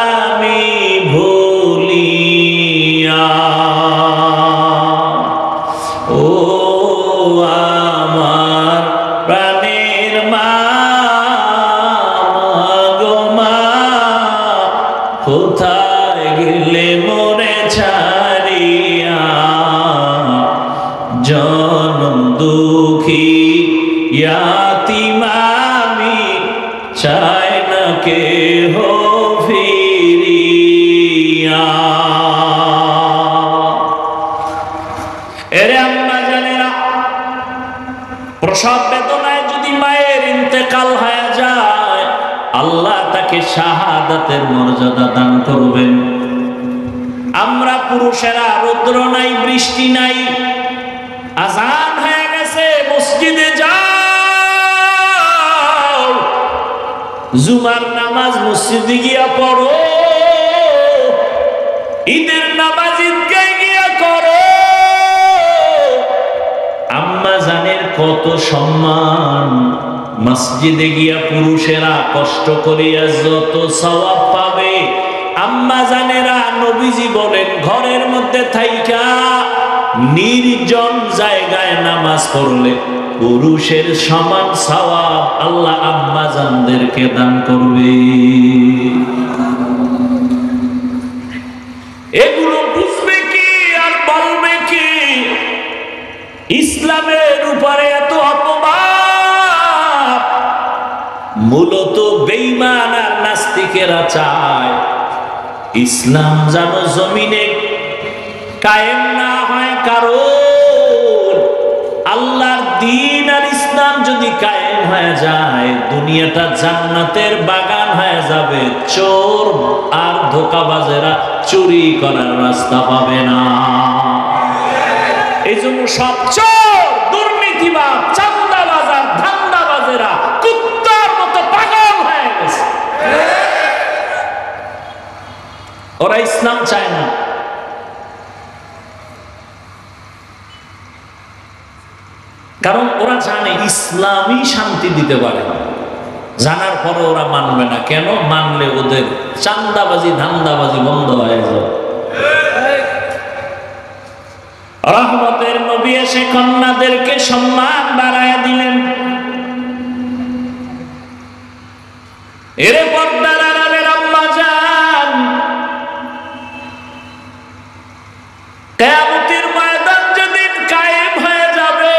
আমি ভুলিয়া। ও আমার প্রাণের মা গো মা, কোথায় গেলে মোরে ছাড়িয়া, জনম দুঃখী ইয়াতীম আমি, চাই না কেহ ফিরিয়া। এরে আম্মা জানেরা, প্রসব বেদনায় যদি মায়ের ইন্তেকাল হয়ে যায়, আল্লাহ তাকে শাহাদাতের মর্যাদা দান করবেন। আমরা পুরুষেরা রৌদ্র নাই, বৃষ্টি নাই, আযান হয়ে গেছে, মসজিদে যাও, জুমার নামাজ মসজিদে গিয়া পড়ো, ঈদের নামাজি কত সম্মান, মসজিদে গিয়া পুরুষেরা কষ্ট করিয়া যত সওয়াব পাবে, আম্মা জানেরা নবীজি বলেন ঘরের মধ্যে থাইকা নির্জন জায়গায় নামাজ পড়লে পুরুষের সমান সওয়াব আল্লাহ আম্মা জানদেরকে দান করবে। এগুলো বুঝবে কি আর বলবে কি? ইসলামের উপরে এত অপমান মূলত বেঈমান আর নাস্তিকেরা চায় ইসলাম যেন জমিনে কায়েম না হয়, কারণ আল্লাহর দ্বীন আর ইসলাম যদি কায়েম হয়ে যায় দুনিয়াটা জান্নাতের বাগান হয়ে যাবে, চোর আর ধোঁকাবাজেরা চুরি করার রাস্তা পাবে না। এই জন্য সব চোর, দুর্নীতিবাজ, চাঁদাবাজ আর ধান্দাবাজেরা কুত্তার মতো পাগল হয়ে গেছে। ওরা ইসলাম চায় না। কারণ ওরা জানে ইসলামই শান্তি দিতে পারে, জানার পরে ওরা মানবে না। কেন মানলে ওদের চাঁদাবাজি ধান্দাবাজি বন্ধ হয়ে যাবে। রহমতের নবী এসে কন্যাদেরকে সম্মান বাড়ায় দিলেন। এরে পর্দার আড়ালের আম্মা জান, কিয়ামতের ময়দান যেদিন কায়েম হয়ে যাবে,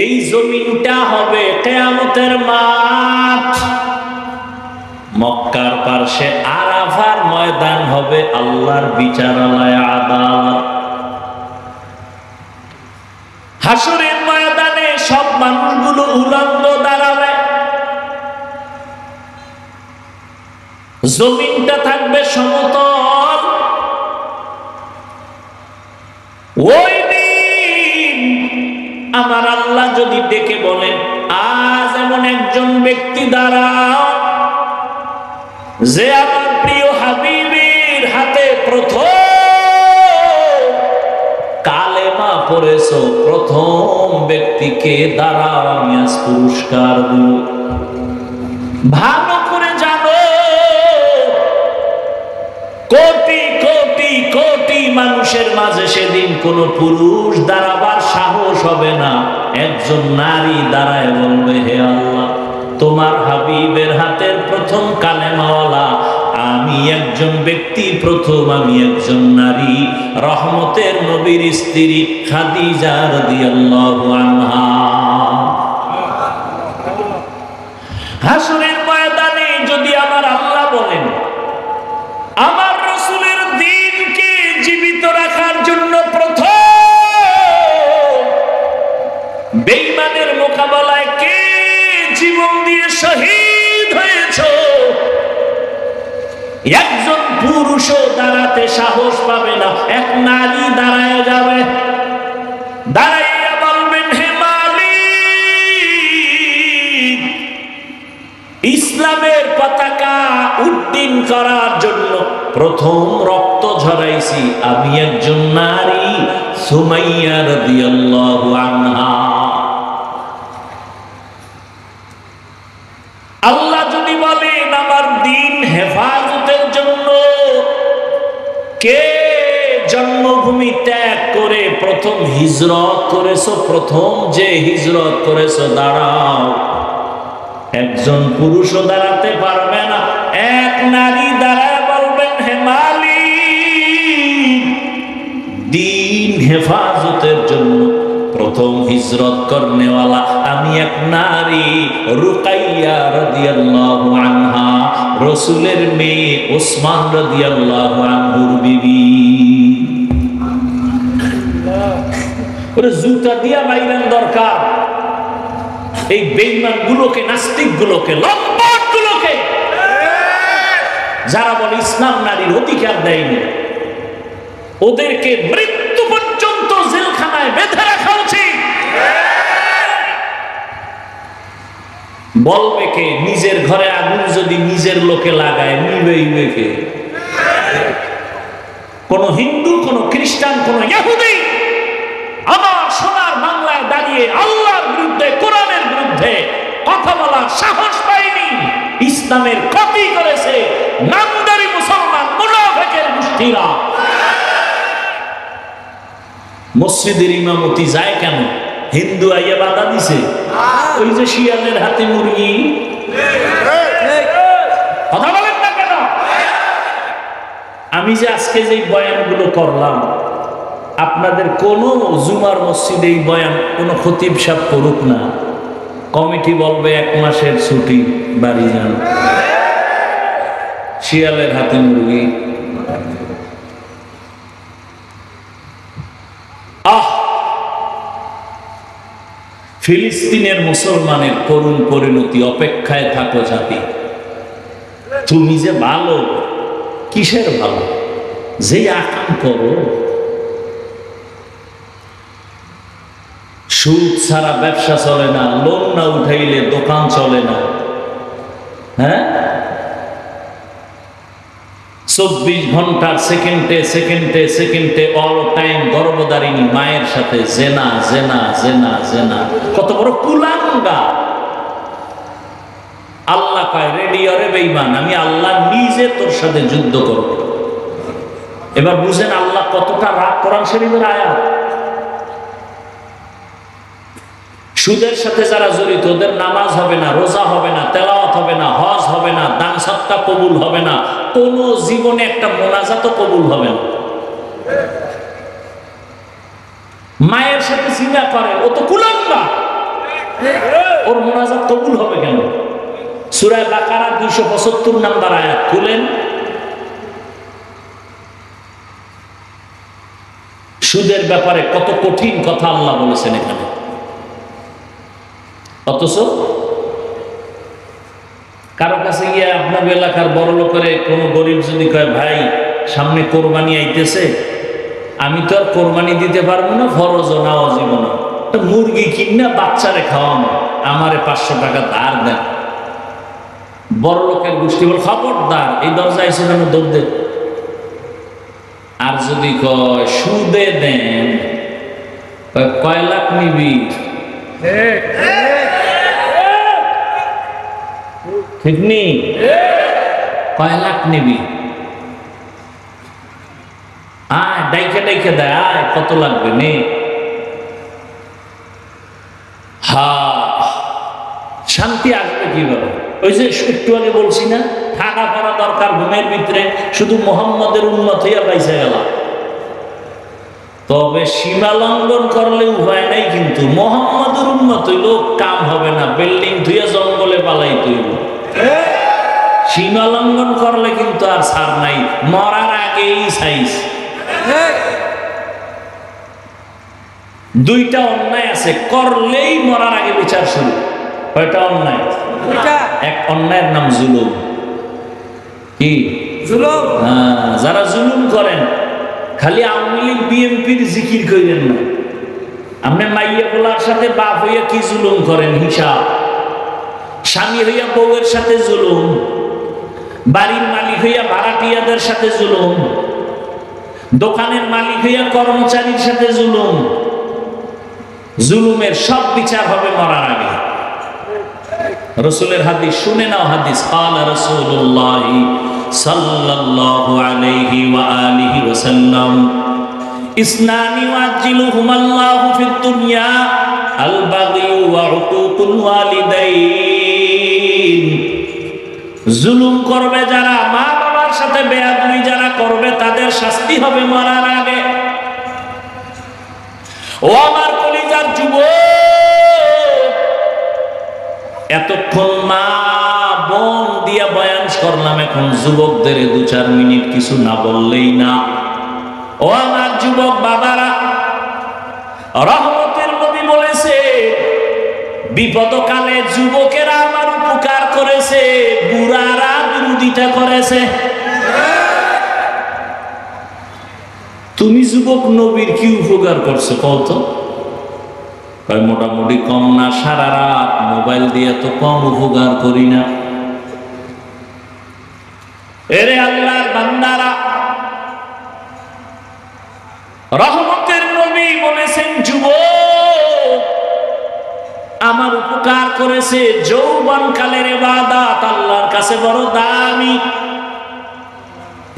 এই জমিনটা হবে কিয়ামতের মাঠ। মক্কার পার্শ্বে আরাফার ময়দান হবে আল্লাহর বিচারালয়, আদালত। হাসরের ময়দানে সব মানুষগুলো উলঙ্গ দাঁড়াবে, জমিনটা থাকবে সমতল। ওই দিন আমার আল্লাহ যদি ডেকে বলেন আজ এমন একজন ব্যক্তি দাঁড়াও যে আমার প্রিয় হাবিবের হাতে প্রথম কালেমা পড়েছো, প্রথম ব্যক্তিকে দাঁড়াও, আমি আজ পুরস্কার দেব। ভালো করে জানো কোটি কোটি কোটি মানুষের মাঝে সেদিন কোন পুরুষ দাঁড়াবার সাহস হবে না। একজন নারী দাঁড়ায় বলবে হে আল্লাহ, তোমার হাবিবের হাতের প্রথম কালেমাওয়ালা আমি একজন ব্যক্তি, প্রথম আমি একজন নারী, রহমতের নবীর স্ত্রী খাদিজা রাদিয়াল্লাহু আনহা। হাসরের ময়দানে যদি আমার আল্লাহ বলেন আমার রাসূলের দ্বীনকে জীবিত রাখার জন্য প্রথম বেঈমানের মোকাবেলায় কে জীবন দিয়ে শহীদ হয়েছে, একজন পুরুষও দাঁড়াতে সাহস পাবে না, এক নারী দাঁড়ায় যাবে, দাঁড়াইয়া বলবেন হে মালিক, ইসলামের পতাকা উড্ডীন করার জন্য প্রথম রক্ত ঝরাইছি আমি একজন নারী, সুমাইয়া রাদিয়াল্লাহু আনহা। আল্লাহ যদি বলেন আমার দ্বীন হেফাজতের জন্য কে জন্মভূমি ত্যাগ করে প্রথম হিজরত করেছো, প্রথম যে হিজরত করেছো দাঁড়াও, একজন পুরুষও দাঁড়াতে পারবে না, এক নারী দাঁড়ায় বলবেন হে মালিক, দ্বীন হেফাজতের জন্য প্রথম হিজরত করনেওয়ালা আমি এক নারী, রুকাইয়া রাদিয়াল্লাহু আনহা, রাসূলের মেয়ে, ওসমান রাদিয়াল্লাহু আনহুর বিবি। ওরে জুতা দিয়া বাইরান দরকার এই বেঈমান গুলোকে, নাস্তিক গুলোকে, লম্পট গুলোকে, যারা বলে ইসলাম নারীর অধিকার দেয়নি, ওদেরকে মৃত্যু পর্যন্ত জেলখানায় বেঁধে রাখা উচিত। বলবে কে? নিজের ঘরে আগুন যদি নিজের লোকে লাগায় নিবেইবে কে? কোন হিন্দু, কোন খ্রিস্টান, কোন ইহুদি আমার সোনার বাংলায় দাঁড়িয়ে আল্লাহর বিরুদ্ধে, কোরআনের বিরুদ্ধে কথা বলার সাহস পায়নি। ইসলামের ক্ষতি করেছে নামদারি মুসলমান মুনাফিকের গোষ্ঠীরা। মসজিদের ইমামতি যায় কেন? হিন্দু আইয়া বাধা দিছে, ওই যে শিয়ালের হাতে মুরগি। কথা বলেন না কেন? আমি যে আজকে যে বয়ানগুলো করলাম, আপনাদের কোন জুমার মসজিদে এই বয়ান কোন খতিব সাহেব করুক না, কমিটি বলবে 1 মাসের ছুটি, বাড়ি যান। শিয়ালের হাতে মুরগি। ফিলিস্তিনের মুসলমানের করুণ পরিণতি অপেক্ষায় থাকো জাতি। তুমি যে ভালো, কিসের ভালো? যে আকাম করো, সুদ ছাড়া ব্যবসা চলে না, লোন না উঠাইলে দোকান চলে না। হ্যাঁ, 24 ঘন্টার সেকেন্ডে সেকেন্ডে সেকেন্ডে অল টাইম গর্ভধারিণী মায়ের সাথে জেনা জেনা জেনা জেনা। কত বড় কুলাঙ্গা! আল্লাহ কয়, রেডি অরে বেঈমান, আমি আল্লাহ নিজে তোর সাথে যুদ্ধ করব। এবার বুঝেন আল্লাহ কতটা রাগ। কোরআন শরীফের আয়াত। সুদের সাথে যারা জড়িত, ওদের নামাজ হবে না, রোজা হবে না, তেলাওয়াত হবে না, হজ হবে না, দান সদকা কবুল হবে না, কোন জীবনে একটা মোনাজাতও কবুল হবে না। মায়ের সাথে জিনা করে, ও তো কুলাঙ্গা, ওর মোনাজাত কবুল হবে কেন? সূরা বাকারা 275 নম্বর আয়াত খুলেন। সুদের ব্যাপারে কত কঠিন কথা আল্লাহ বলেছেন এখানে। অথচ কারো কাছে গিয়ে আপনার এলাকার বড় লোকের কোন গরিব যদি কয়, ভাই সামনে কোরবানি আইতেছে, আমি তো আর কোরবানি দিতে পারবো না, ফরজ না অজীবন, মুরগি কিনা বাচ্চারে খাওয়ানো, আমারে 500 টাকা ধার দেন। বড় লোকের গোষ্ঠী বল, খবরদার, এই দরজা এসে যেন দৌড় দেন। আর যদি কয় সুদে দেন, কয় লাখ নিবি? ঠিক নেই? কয় লাখ নিবি? আয় ডাইকে ডাইকে দেয়, আয় কত লাগবে নে। হা, শান্তি আসবে কিভাবে? ওই যে একটু আগে বলছি না, থাকা পড়া দরকার ঘুমের ভিতরে, শুধু মোহাম্মদের উন্মত হইয়া পাইছে গেল। তবে সীমা লঙ্ঘন করলে উপায় নাই, কিন্তু মোহাম্মদের উন্মত হইল কাম হবে না, বিল্ডিং ধুইয়া জঙ্গলে পালাই তৈব। সীমা লঙ্ঘন করলে কিন্তু আর ছাড় নাই, মরার আগেই সাইজ। দুইটা অন্যায় আছে, করলেই মরার আগে বিচার শুরু। কয়টা অন্যায়? এক অন্যায়ের নাম জুলুম। কি জুলুম? যারা জুলুম করেন, খালি আওয়ামী লীগ বিএনপির জিকির করেন না, আপনি মাইয়া পোলার সাথে বাপ হইয়া কি জুলুম করেন হিসাব। স্বামী হইয়া বউয়ের সাথে জুলুম, বাড়ির মালিক হইয়া ভাড়াটিয়াদের সাথে জুলুম, দোকানের মালিক হইয়া কর্মচারীর সাথে জুলুম। জুলুমের সব বিচার হবে মরার আগে। রাসূলের হাদিস শুনে নাও, হাদিস قال رسول الله صلى الله عليه واله وسلم اثنان يعجلهما الله في الدنيا البغي وعقوق الوالدين। জুলুম করবে যারা, মা বাবার সাথে বেয়াদবি যারা করবে, তাদের শাস্তি হবে মরার আগে। ও আমার কলিজার যুবক, এতক্ষণ মা বোন দিয়া বয়ান করলাম, এখন যুবকদের 2-4 মিনিট কিছু না বললেই না। ও আমার যুবক বাবারা, রহমতের নবী বলেছে, বিপদকালে যুবকেরা আমার উপকার করেছে, বুড়ারা বিরোধিতা করেছে। তুমি যুবক নবীর কি উপকার করছো কত? মোটামুটি কম না, সারা রাত মোবাইল দিয়ে তো কম উপকার করি না। এরে আল্লাহর বান্দারা, রহমতের নবী বলেছেন, যুবক করেছে যৌবনকালের ইবাদত আল্লাহর কাছে বড় দামি।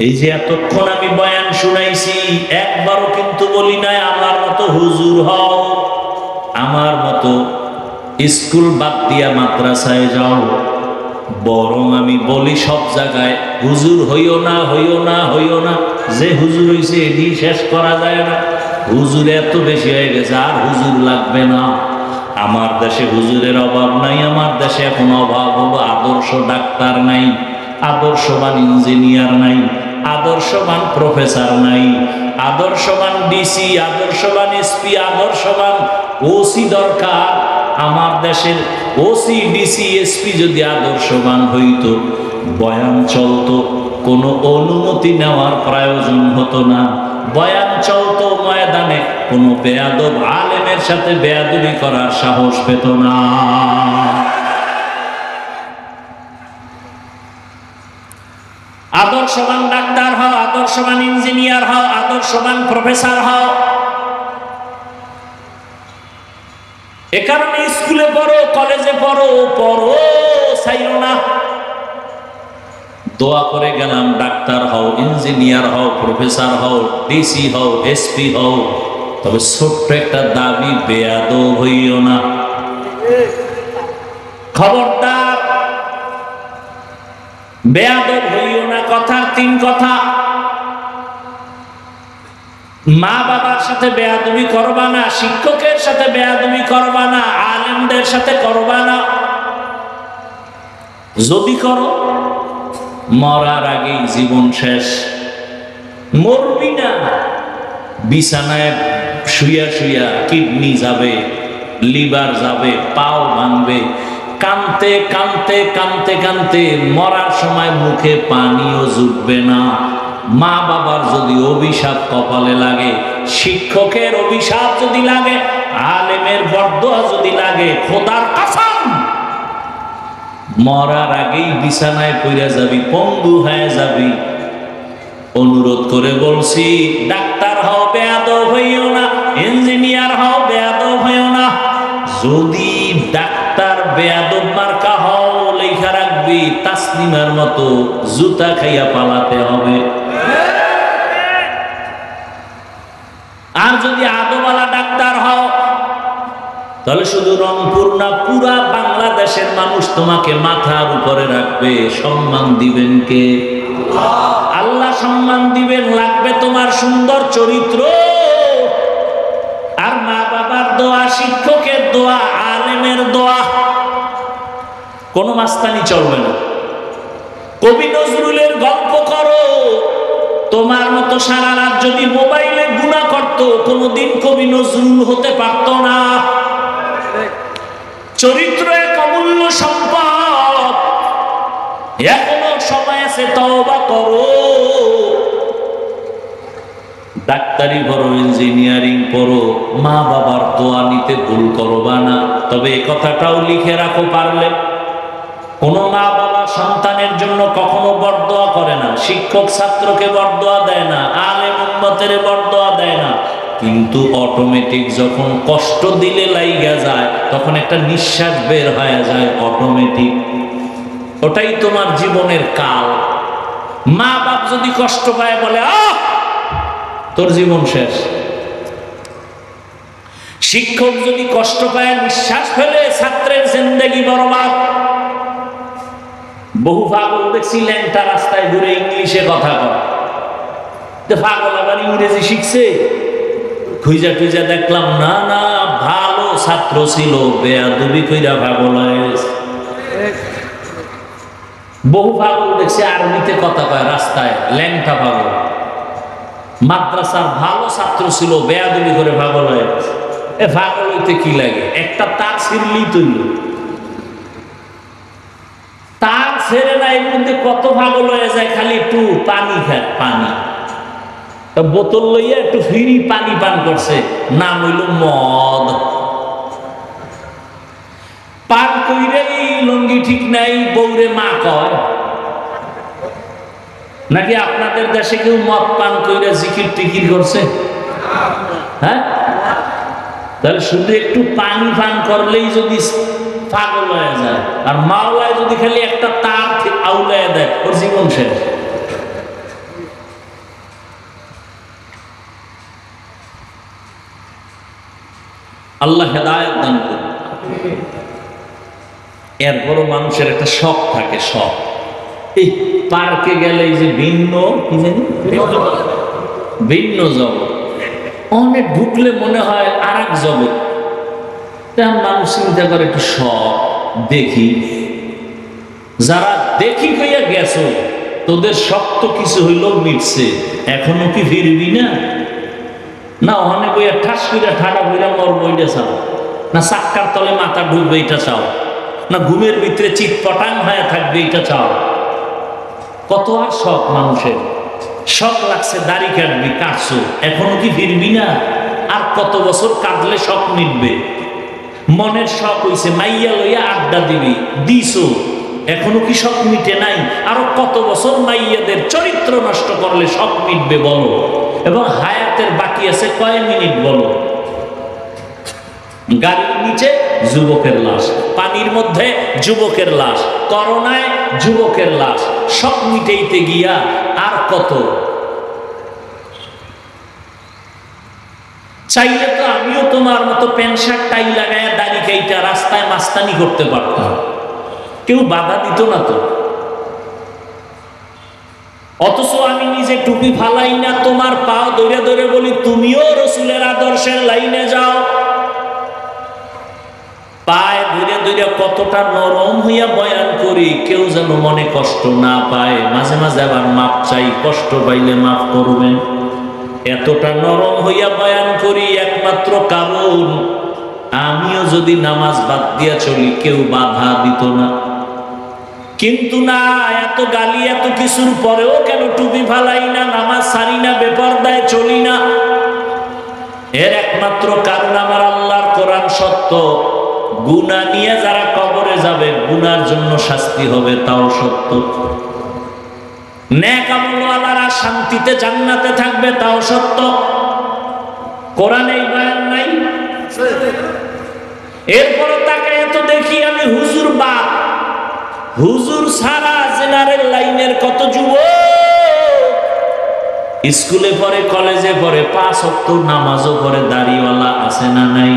এই যে এতক্ষণ আমি বয়ান শুনাইছি, একবারও কিন্তু বলি নাই আমার মতো হুজুর হও, আমার মতো স্কুল বাদ দিয়া মাদ্রাসায় যাও। বরং আমি বলি সব জায়গায় হুজুর হইও না, হইও না, হইও না। যে হুজুর হইছে এটি শেষ করা যায় না। হুজুর এত বেশি হয়ে গেছে, আর হুজুর লাগবে না। আমার দেশে হুজুরের অভাব নাই। আমার দেশে এখন অভাব হলো আদর্শ ডাক্তার নাই, আদর্শবান ইঞ্জিনিয়ার নাই, আদর্শবান প্রফেসর নাই, আদর্শবান ডিসি, আদর্শবান এসপি, আদর্শবান ওসি দরকার। আমার দেশের ওসি ডিসি এসপি যদি আদর্শবান হইতো, বয়ান চলতো, কোনো অনুমতি নেওয়ার প্রয়োজন হতো না। বয়ান চলতো ময়দানে, কোনো বেয়াদব আলেমের সাথে বেয়াদবি করার সাহস পেত না। আদর্শবান ডাক্তার হও, আদর্শবান ইঞ্জিনিয়ার হও, আদর্শবান প্রফেসর হও। এ কারণে স্কুলে পড়ো, কলেজে পড়ো, পড়ো চাইও না। দোয়া করে গেলাম, ডাক্তার হও, ইঞ্জিনিয়ার হও, প্রফেসর হও, ডিসি হও, এসপি হও, তবে ছোট্ট একটা দাবি, বেয়াদব হইও না। খবরদার, বেয়াদব হইও না। কথার তিন কথা। মা বাবার সাথে বেয়াদবি করবা না, শিক্ষকের সাথে বেয়াদবি করবা না, আলেমদের সাথে করবা না। যদি করো, মরার আগেই জীবন শেষ। মরবি না, বিছানায় শুইয়া শুইয়া কিডনি যাবে, লিভার যাবে, পাও ভাঙবে। কানতে কানতে কানতে কানতে মরার সময় মুখে পানিও জুটবে না। মা বাবার যদি অভিশাপ কপালে লাগে, শিক্ষকের অভিশাপ যদি লাগে, আলেমের বরদোয়া যদি লাগে, খোদার কসম মরার আগেই বিছানায় পড়ে যাবি, পঙ্গু হয়ে যাবি। অনুরোধ করে বলছি, ডাক্তার হও, বেয়াদব হইও না, ইঞ্জিনিয়ার হও, বেয়াদব হইও না। যদি ডাক্তার বেয়াদব মার্কা হও, লেখা রাখবি তাসলিমার মতো জুতা খাইয়া পালাতে হবে। আর যদি আদওয়ালা ডাক্তার হও, তাহলে শুধু রংপুর না, পুরা বাংলাদেশের মানুষ তোমাকে মাথার উপরে রাখবে। সম্মান দিবেন কে? আল্লাহ সম্মান দিবেন। লাগবে তোমার সুন্দর চরিত্র, আর মা বাবার দোয়া, শিক্ষকের দোয়া, আলেমের দোয়া। কোনো মাস্তানি চলবে না। কবি নজরুলের গল্প করো। তোমার মতো সারা রাত যদি মোবাইলে গুনাহ করত, কোনোদিন কবি নজরুল হতে পারত না। চরিত্র এক অমূল্য সম্পদ। এখনো সময় আছে, তওবা করো। ডাক্তারি পড়ো, ইঞ্জিনিয়ারিং পড়ো, মা বাবার দোয়া নিতে ভুল করবা না। তবে এই কথাটাও লিখে রাখো পারলে, কোন মা বাবা সন্তানের জন্য কখনো বরদোয়া করে না। শিক্ষক ছাত্রকে বরদোয়া দেয় না, আলেম উম্মতের বরদোয়া দেয় না। কিন্তু অটোমেটিক যখন কষ্ট দিলে লাইগা যায়, তখন একটা নিঃশ্বাস বের হয়ে যায় অটোমেটিক। ওটাই তোমার জীবনের কাল। মা বাপ যদি কষ্ট পায়, বলে আহ, তোর জীবন শেষ। শিক্ষক যদি কষ্ট পায়, নিঃশ্বাস ফেলে, ছাত্রের জিন্দেগি বরবাদ। বহু পাগল দেখছি ল্যাংটা রাস্তায় ঘুরে ইংলিশে কথা কয়। পাগল আবার ইংরেজি শিখছে। খুঁজা খুঁজা দেখলাম, না না, ভালো ছাত্র ছিল, বেয়াদবি কইরা পাগল হয়ে গেছে। বহু পাগল দেখছি আরবিতে কথা কয় রাস্তায়, ল্যাংটা পাগল। মাদ্রাসার ভালো ছাত্র ছিল, বেয়াদবি করে পাগল হয়ে গেছে। এ পাগল হইতে কি লাগে? একটা তার ছিঁড়লেই তৈরি। তার ছেড়ে না, এর মধ্যে কত পাগল হয়ে যায়, খালি একটু পানি খায়, পানি। বোতল লইয়া একটু ফ্রি পানি পান করছে, নাম হইল মদ। পান কইরেই লঙ্গি ঠিক নাই, বউরে মা কয়। নাকি আপনাদের দেশে কেউ মদ পান কইরা জিকির টিকির করছে? হ্যাঁ, তাহলে শুধু একটু পানি পান করলেই যদি পাগল হয়ে যায়। আর মাওলায় যদি খালি একটা তার আউলায় দেয়, ওর জীবন শেষ। আল্লাহ হেদায়েত দান করুন। এরপরও মানুষের একটা শখ থাকে, শখ। এই পার্কে গেলে যে ভিন্ন কি জানি ভিন্ন জগৎ, অনেক ঢুকলে মনে হয় আর এক জগৎ। মানুষ চিন্তা করে একটু শখ দেখি। যারা দেখি কইয়া গেছো, তোদের শক্ত কিছু হইলেও মিটছে, এখনো কি ফিরবি না? না ওখানে বইয়া ঠাস কইরা ঠাডা বইরা মর বইটা চাও, না চাক্কার তলে মাথা ঢুকবে এটা চাও, না ঘুমের ভিতরে চিৎ পটাং হয়ে থাকবে এটা চাও। কত আর শখ মানুষের। শখ লাগছে দাড়ি কাটবি, কাটছো, এখনো কি ফিরবি না? আর কত বছর কাটলে শখ মিটবে? মনের শখ হইছে মাইয়া লইয়া আড্ডা দিবি, দিছো, এখনো কি শখ মিটে নাই? আরো কত বছর মাইয়াদের চরিত্র নষ্ট করলে শখ মিটবে বলো? এবং হায়াতের বাকি আছে কয় মিনিট বলো? গাড়ির নিচে যুবকের লাশ, পানির মধ্যে যুবকের লাশ, করোনায় যুবকের লাশ, শখ মিটাইতে গিয়া আর কত? চাইলে তো আমিও তোমার মতো প্যান্ট শার্ট টাই লাগায় দাড়ি কাইটা রাস্তায় মাস্তানি করতে পারতাম, কেউ বাধা দিত না তো। অথচ আমি নিজে টুপি ফালাই না, তোমার পাও ধরে ধরে বলি তুমিও রসুলের আদর্শের লাইনে যাও। পায়ে ধরে ধরে কতটা নরম হইয়া বয়ান করি, কেউ যেন মনে কষ্ট না পায়। মাঝে মাঝে আবার মাপ চাই, কষ্ট পাইলে মাফ করবেন। এতটা নরম হইয়া বয়ান করি একমাত্র কারণ আমিও যদি নামাজ বাদ দিয়া চলি কেউ বাধা দিত না। কিন্তু না, এত গালি এত কিছুর পরেও কেন টুপি ফালাই না, নামাজ ছাড়ি না, বেপরদায় চলি না? এর একমাত্র কারণ আমার আল্লাহর কোরআন সত্য। গুনাহ নিয়ে যারা কবরে যাবে গুনার জন্য শাস্তি হবে, তাও সত্য। নেক আমলওয়ালারা শান্তিতে জান্নাতে থাকবে, তাও সত্য। কোরআনে এই বয়ান নাই? এরপরে তাকায় তো দেখি আমি হুজুর বাপ, হুজুর সারা জেনারেল লাইনের কত যুবক স্কুলে পড়ে, কলেজে পড়ে, 5 ওয়াক্ত নামাজও পড়ে, দাড়িওয়ালা আছে না নাই?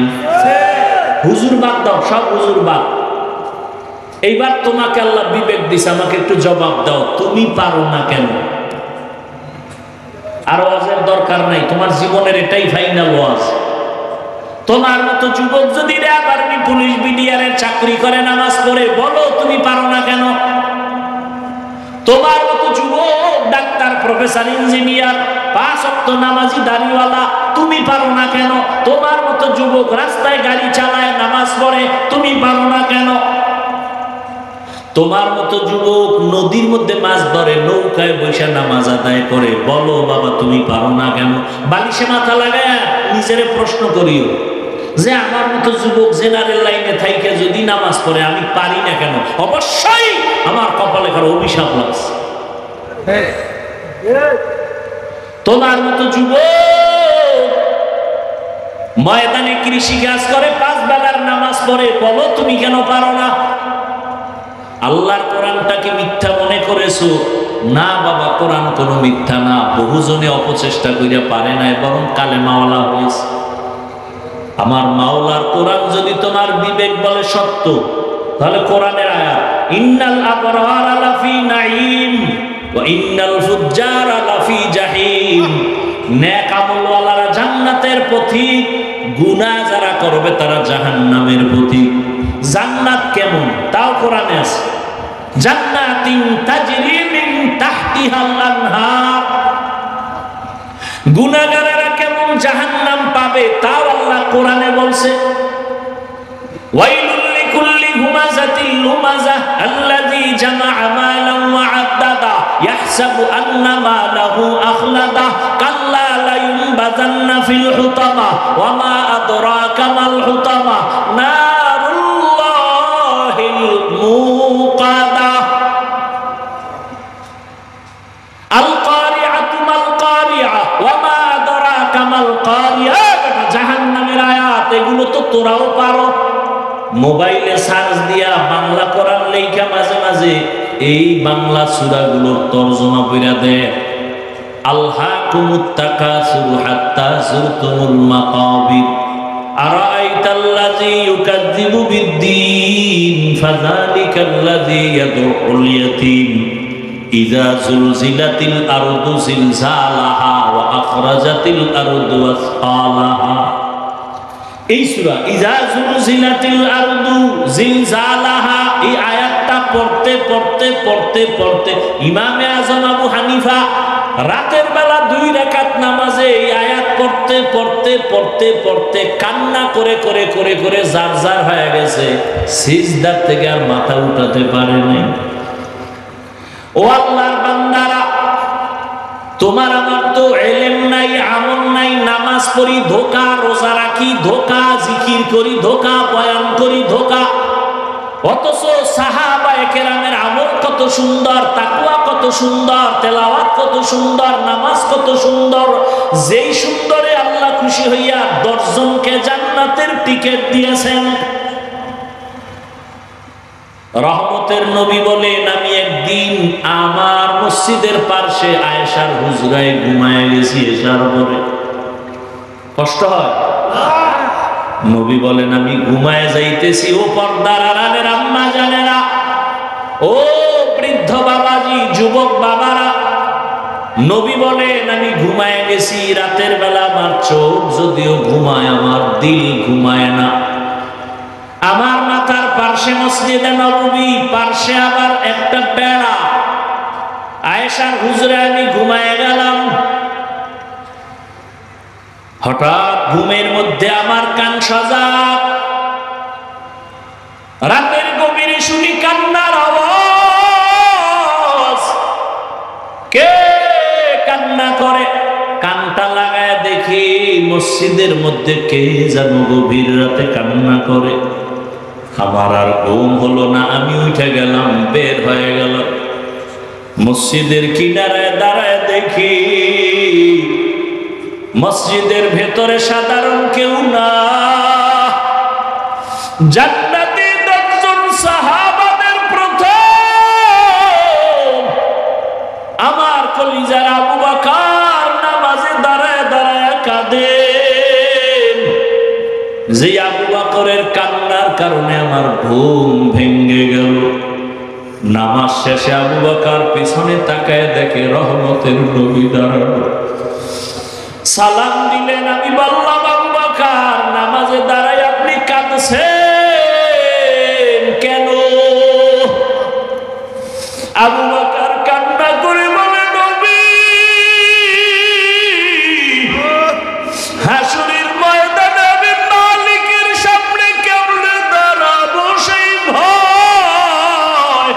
হুজুর বাদ দাও, সব হুজুর বাদ। এইবার তোমাকে আল্লাহ বিবেক দিছে, আমাকে একটু জবাব দাও, তুমি পারো না কেন? আর ওয়াজের দরকার নাই, তোমার জীবনের এটাই ফাইনাল ওয়াজ। তোমার মতো যুবক যদি র্যাব আর্মি পুলিশ বিডিআরের চাকরি করে নামাজ পড়ে, বলো তুমি পারো না কেন? তোমার মতো যুবক ডাক্তার, প্রফেসর, ইঞ্জিনিয়ার, 5 ওয়াক্ত নামাজি, দাড়িওয়ালা, তুমি পারো না কেন? তোমার মতো যুবক রাস্তায় গাড়ি চালায়, নামাজ পড়ে, তুমি পারো না কেন? তোমার মতো যুবক নদীর মধ্যে মাছ ধরে, নৌকায় বৈশা নামাজ আদায় করে, বলো বাবা তুমি পারো না কেন? বালিশে মাথা লাগায় নিজেরে প্রশ্ন করিও যে আমার মতো যুবক জেনারেল লাইনে থাইকে যদি নামাজ পড়ে আমি পারি না কেন? অবশ্যই আমার কপালে কারো অভিশাপ লাগছে। তোমার মতো যুবক ময়দানে কৃষি কাজ করে, 5 বেলার নামাজ পড়ে, বলো তুমি কেন পারো না? আল্লাহর কোরআনটাকে মিথ্যা মনে করেছো? না বাবা, কোরআন কোনো মিথ্যা না। বহুজনে অপচেষ্টা কইরা পারে না, বরং কালেমাওয়ালা হয়েছে। আমার মাওলার কোরআন যদি তোমার বিবেক বলে সত্য, তাহলে কোরআনের আয়াত ইন্নাল আবরারা লাফি নাঈম ওয়া ইন্নাল ফুজ্জারা লাফি জাহিম, নেক আমলওয়ালারা জান্নাতের পথিক, গুনাহ যারা করবে তারা জাহান্নামের পথিক। জান্নাত কেমন তাও কোরআনে আছে, জান্নাতিন তাজরি মিন তাহতিহাল আনহার। গুনাহগারেরা কেমন জাহান্নাম পাবে তাও আল্লাহ কোরআনে বলছে। ওয়াইলুল লিকুল্লি হুমাযাতিল লুমাযাহ আল্লাযী জামাআ মালান ওয়া আদ্দাদা ইয়াহসাবু আন্না মালাহু আখলাদা কাল্লা লা ইউনবাযান্না ফিল হুতামা ওয়া মা আদরাকা মাল হুতামা নারুল্লাহিল মুকাদা আল কারিআতু মাল কারিআ ওয়া মা আদরাকা মাল কারিআ। জাহান্নামের আয়াত এগুলো তো তোরাও পারো। মোবাইলে সার্চ দিয়া বাংলা কোরআন লেখা মাঝে মাঝে এই বাংলা সূরাগুলোর তরজমা কইরা দেয়। আলহাকুমুত তাকাসুর হাত্তা যুরতুমুল মাকাবির আরাআইতাল্লাযী ইউকাযযিবু বিদ্দীন ফাযালিকাল্লাযী ইয়াদউল ইয়াতীম ইযা যুলজিলাতিল আরদু জিলজালাহা ওয়া আখরাজাতিল আরদু আসকালাহা। এই সূরা ইযা যুলজিলাতিল আরদু জিলজালাহা, এই আয়াতটা পড়তে পড়তে পড়তে পড়তে ইমামে আযম আবু হানিফা রাতের বেলা 2 রাকাত নামাজে এই আয়াত পড়তে পড়তে পড়তে পড়তে কান্না করে করে করে করে জারজার হয়ে গেছে, সিজদা থেকে আর মাথা উঠাতে পারে নাই। ও আল্লাহর বান্দারা, তোমার আমার তো ইলম নাই, আমল নাই, নামাজ পড়ি ধোঁকা, রোজা রাখি ধোঁকা, জিকির করি ধোঁকা, বয়ান করি ধোঁকা, অথচ সাহাবায়ে কেরামের আমল কত সুন্দর, তাকওয়া কত সুন্দর, তেলাওয়াত কত সুন্দর, নামাজ কত সুন্দর। যেই সুন্দরে আল্লাহ খুশি হইয়া 10 জনকে জান্নাতের টিকিট দিয়েছেন। রহমতের নবী বলেন, আমি একদিন আমার মসজিদের পাশে আয়েশার হুজরায় ঘুমায় গেছি এশার পরে। কষ্ট হয়? নবী বলেন, আমি ঘুমায় যাইতেছি, ও পর্দার আড়ালের আম্মা জানেরা, ও বৃদ্ধ বাবাজি, যুবক বাবারা, নবী বলেন আমি ঘুমায় গেছি রাতের বেলা, আমার চোখ যদিও ঘুমায়, আমার দিল ঘুমায় না। আমার মাথার পার্শ্বে মসজিদে নববী, পার্শ্বে আবার একটা বেড়া, আয়েশার হুজরায় আমি ঘুমায় গেলাম। হঠাৎ ঘুমের মধ্যে আমার কান সজাগ, রাতের গভীরে শুনি কান্নার আওয়াজ। কে কান্না করে? কানটা লাগায় দেখি মসজিদের মধ্যে কে যেন গভীর রাতে কান্না করে। আমার আর ঘুম হলো না, আমি উঠে গেলাম, বের হয়ে গেল। মসজিদের কিনারায় দাঁড়ায় দেখি মসজিদের ভেতরে সাধারণ কেউ না, জান্নাতি 10 জন সাহাবাদের প্রথম আমার কলিজার আবু বকর নামাজে দাঁড়ায় দাঁড়ায় কাঁদেন। যে আবু বকরের কান্নার কারণে আমার ঘুম ভেঙে গেল। নামাজ শেষে আবু বকর পিছনে তাকায় দেখে রহমতের নবী দাঁড়ানো। সালাম দিলেন, আমি বললাম আবু বকর, নামাজে দাঁড়ায় আপনি কাঁদছেন কেন? আবু বকর কান্না করে বলে, নবী, হাসরের ময়দানে আমি মালিকের সামনে কেমনে দাঁড়াবো সেই ভয়,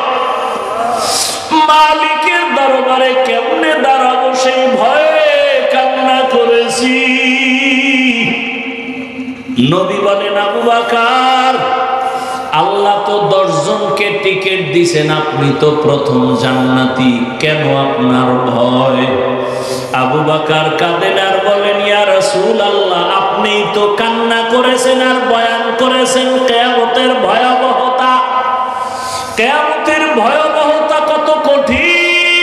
মালিকের দরবারে কেমনে দাঁড়াবো সেই ভয়ে কান্না করেছি। নবী বলেন, আবু বকর, আল্লাহ তো 10 জনকে টিকিট দিছেন, আপনি তো প্রথম জান্নাতি, কেন আপনার ভয়? আবু বকর কাঁদেন আর বলেন, ইয়া রাসূলুল্লাহ, আপনি তো কান্না করেছেন আর বয়ান করেছেন কিয়ামতের ভয়াবহতা। কিয়ামতের ভয়াবহতা কত কঠিন।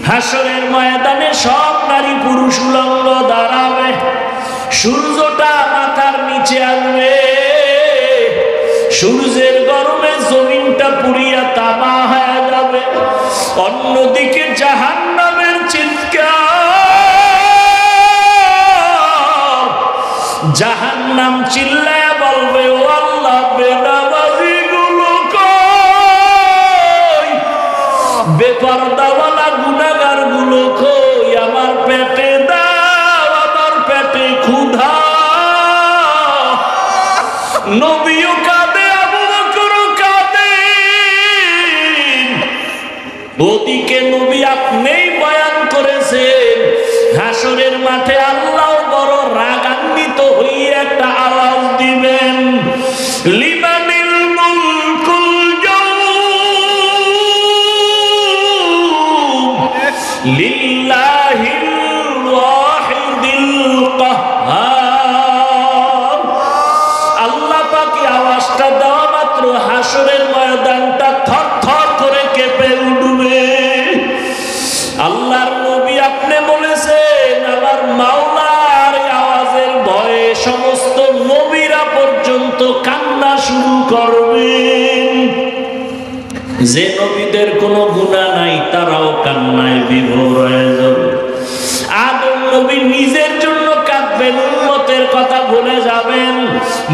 হাসরের ময়দানে সব নারী পুরুষ উলঙ্গ দাঁড়াবে, সূর্যটা মাথার নিচে আসবে, সূর্যের গরমে জমিনটা পুড়িয়া তামা হয়ে যাবে। অন্যদিকে জাহান্নামের চিৎকার, জাহান্নাম চিল্লায়া বলবে, ও আল্লাহ, বেনামাজি গুলো কই, বেপরদাওয়ালা গুনাহগার গুলো কই, আমার পেটে দাও, আমার পেটে ক্ষুধা। নবীও কাঁদে, আবু বকরও কাঁদে। ওদিকে নবী আপনিই বয়ান করেছেন, হাসরের মাঠে আল্লাহ বড় রাগান্বিত হয়ে একটা আওয়াজ দিবেন, লিমানিল মুলকুল ইয়াউম লিল্লাহিল ওয়াহিদিল কাহ্হার। যে নবীদের কোনো গুনাহ নাই তারাও কান্নায় বিভোর হয়ে যাবে। আদম নবী নিজের জন্য কাঁদবেন, উম্মতের কথা ভুলে যাবেন।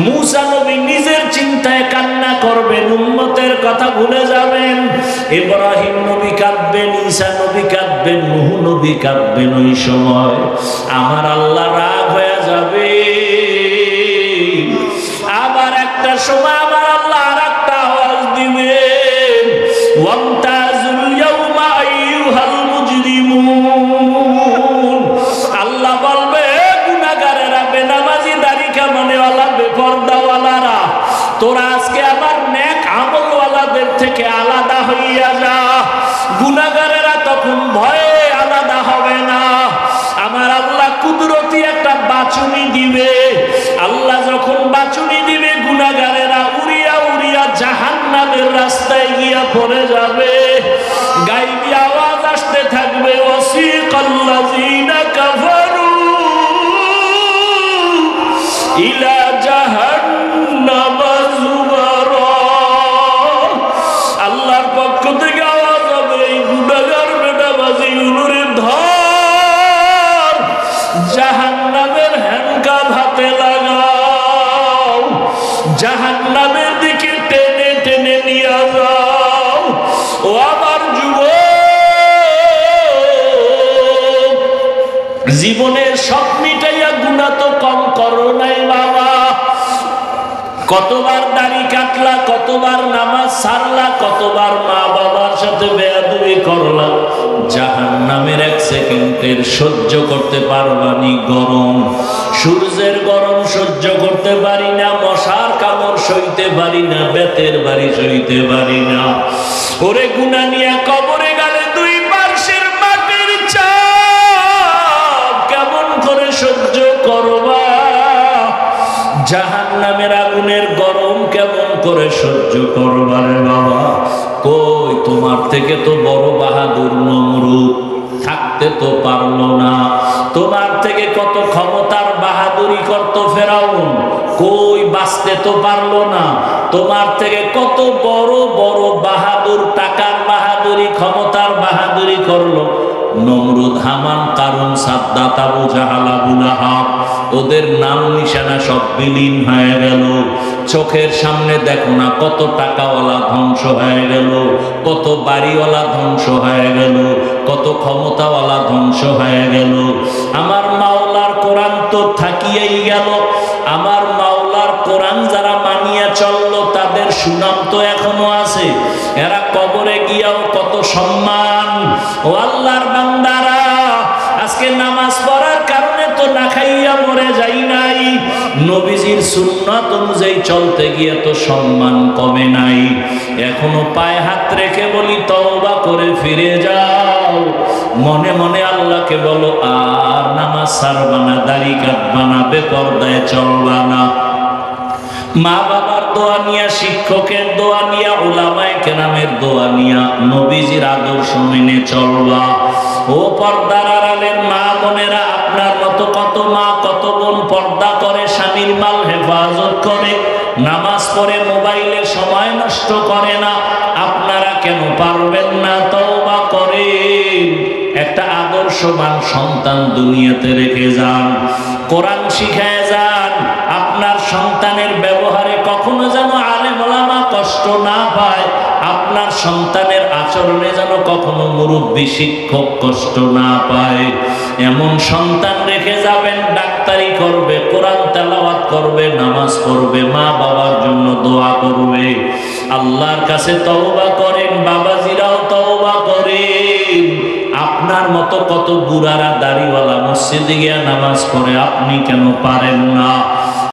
মূসা নবী নিজের চিন্তায় কান্না করবেন, উম্মতের কথা ভুলে যাবেন। ইব্রাহিম নবী কাঁদবেন, ঈসা নবী কাঁদবেন, নূহ নবী কাঁদবেন। ওই সময় আমার আল্লাহ রাগ হয়ে যাবে। আবার একটা সময় আমার আল্লাহ আরেকটা আওয়াজ দিবেন, ওয়ামতাজুল ইয়াউমা আইয়ুহাল মুজরিমুন। আল্লাহ বলবে, গুনাহগারেরা, বেনামাজি, দাড়ি কামানেওয়ালা, বেপরদাওয়ালারা, তোরা আজকে আমার নেক আমলওয়ালাদের থেকে আলাদা হইয়া যা। গুনাহগারেরা তখন ভয়ে আলাদা হবে না। আমার আল্লাহ কুদরতি একটা বাচুনি দিবে। আল্লাহ যখন বাচুনি দিবে, গুনাহগারেরা উড়িয়া উড়িয়া জাহান্নামের রাস্তায় গিয়া পড়ে যাবে। গায়বী আওয়াজ আসতে থাকবে, ওয়াসিকাল্লাযীনা কাফারু ইলা জাহান্নামা যুমারা। আল্লাহর পক্ষ থেকে আওয়াজ হবে, এই গুনাহগার বেনামাজিগুলোরে ধর, জাহান্নামের হ্যান্ডকাপ হাতে লাগাও, জাহান্নামের দিকে টেনে টেনে নিয়ে যাও। ও আমার যুবক, জীবনের সব মিটাইয়া গুনাহ তো কম করো নাই বাবা। কতবার দাড়ি কাটলা, কতবার নামাজ ছাড়লা, কতবার মা বাবার সাথে বেয়াদবি করলা। জাহান্নামের এক সেকেন্ডের সহ্য করতে পারবানি গরম, সূর্যের গরম সহ্য করতে পারি না, মশার কামড় সইতে পারি না, বেতের বাড়ি সইতে পারি না। ওরে গুনাহ নিয়া কবরে গেলে দুই পার্শ্বের মাটির চাপ কেমন করে সহ্য করবা? জাহান্নামের আগুনের গরম কেমন করে সহ্য করবা রে বাবা? কই, তোমার থেকে তো বড় বাহাদুর নমরুদ থাকতে তো পারলো না। তোমার থেকে কত ক্ষমতার বাহাদুরি করতো ফেরাউন, কই বাঁচতে তো পারলো না। তোমার থেকে কত বড় বড় বাহাদুর, টাকার বাহাদুরি, ক্ষমতার বাহাদুরি করলো নমরুদ, হামান, কারুন, সাদ্দাত, আবু জাহাল, আবু লাহাব। ওদের নাম নিশানা সব বিলীন হয়ে গেল। চোখের সামনে দেখো না কত টাকাওয়ালা ধ্বংস হয়ে গেল, কত বাড়িওয়ালা ধ্বংস হয়ে গেল, কত ক্ষমতাওয়ালা ধ্বংস হয়ে গেল। আমার মাওলার কোরআন তো থাকিয়েই গেল। আমার মাওলার কোরআন যারা মানিয়া চললো তাদের সুনাম তো এখনো আছে। এরা কবরে গিয়াও কত সম্মান। ও আল্লাহর বান্দারা, আজকে নামাজ পড়ার কারণে তো না খাইয়া মরে যাই নাই। নবীজির সুন্নাত অনুযায়ী চলতে গিয়ে তো সম্মান কমে নাই। এখনো পায়ে হাত রেখে বলি, তওবা করে ফিরে যাও। মনে মনে আল্লাহকে বলো, আর নামাজ ছাড়বা না, দাড়ি কাটবা না, বেপরদায় চলবা না। মা বাবার দোয়া নিয়া, শিক্ষকের দোয়া নিয়া, উলামায়ে কেরামের দোয়া নিয়া নবীজির আদর্শ মেনে চলবা। ও পর্দার আড়ালের মা বোনেরা, আপনার মতো কত মা কত বোন পর্দা করে, স্বামীর মাল হেফাজত করে, নামাজ পড়ে, মোবাইলে সময় নষ্ট করে না। আপনারা কেন পারবেন না? তওবা করে একটা আদর্শবান সন্তান দুনিয়াতে রেখে যান, কোরআন শিখায় যান। আপনার সন্তানের ব্যবহারে কখনো যেন আলেম ওলামা কষ্ট না পায়, আপনার সন্তানের আচরণে যেন কখনো মুরব্বী শিক্ষক কষ্ট না পায়। এমন সন্তান রেখে যাবেন, ডাক্তারি করবে, কোরআন তেলাওয়াত করবে, নামাজ পড়বে, মা বাবার জন্য দোয়া করবে। আল্লাহর কাছে তওবা করেন, বাবাজিরাও তওবা করেন। আপনার মতো কত বুড়ারা দাড়িওয়ালা মসজিদে গিয়া নামাজ পড়ে, আপনি কেন পারেন না?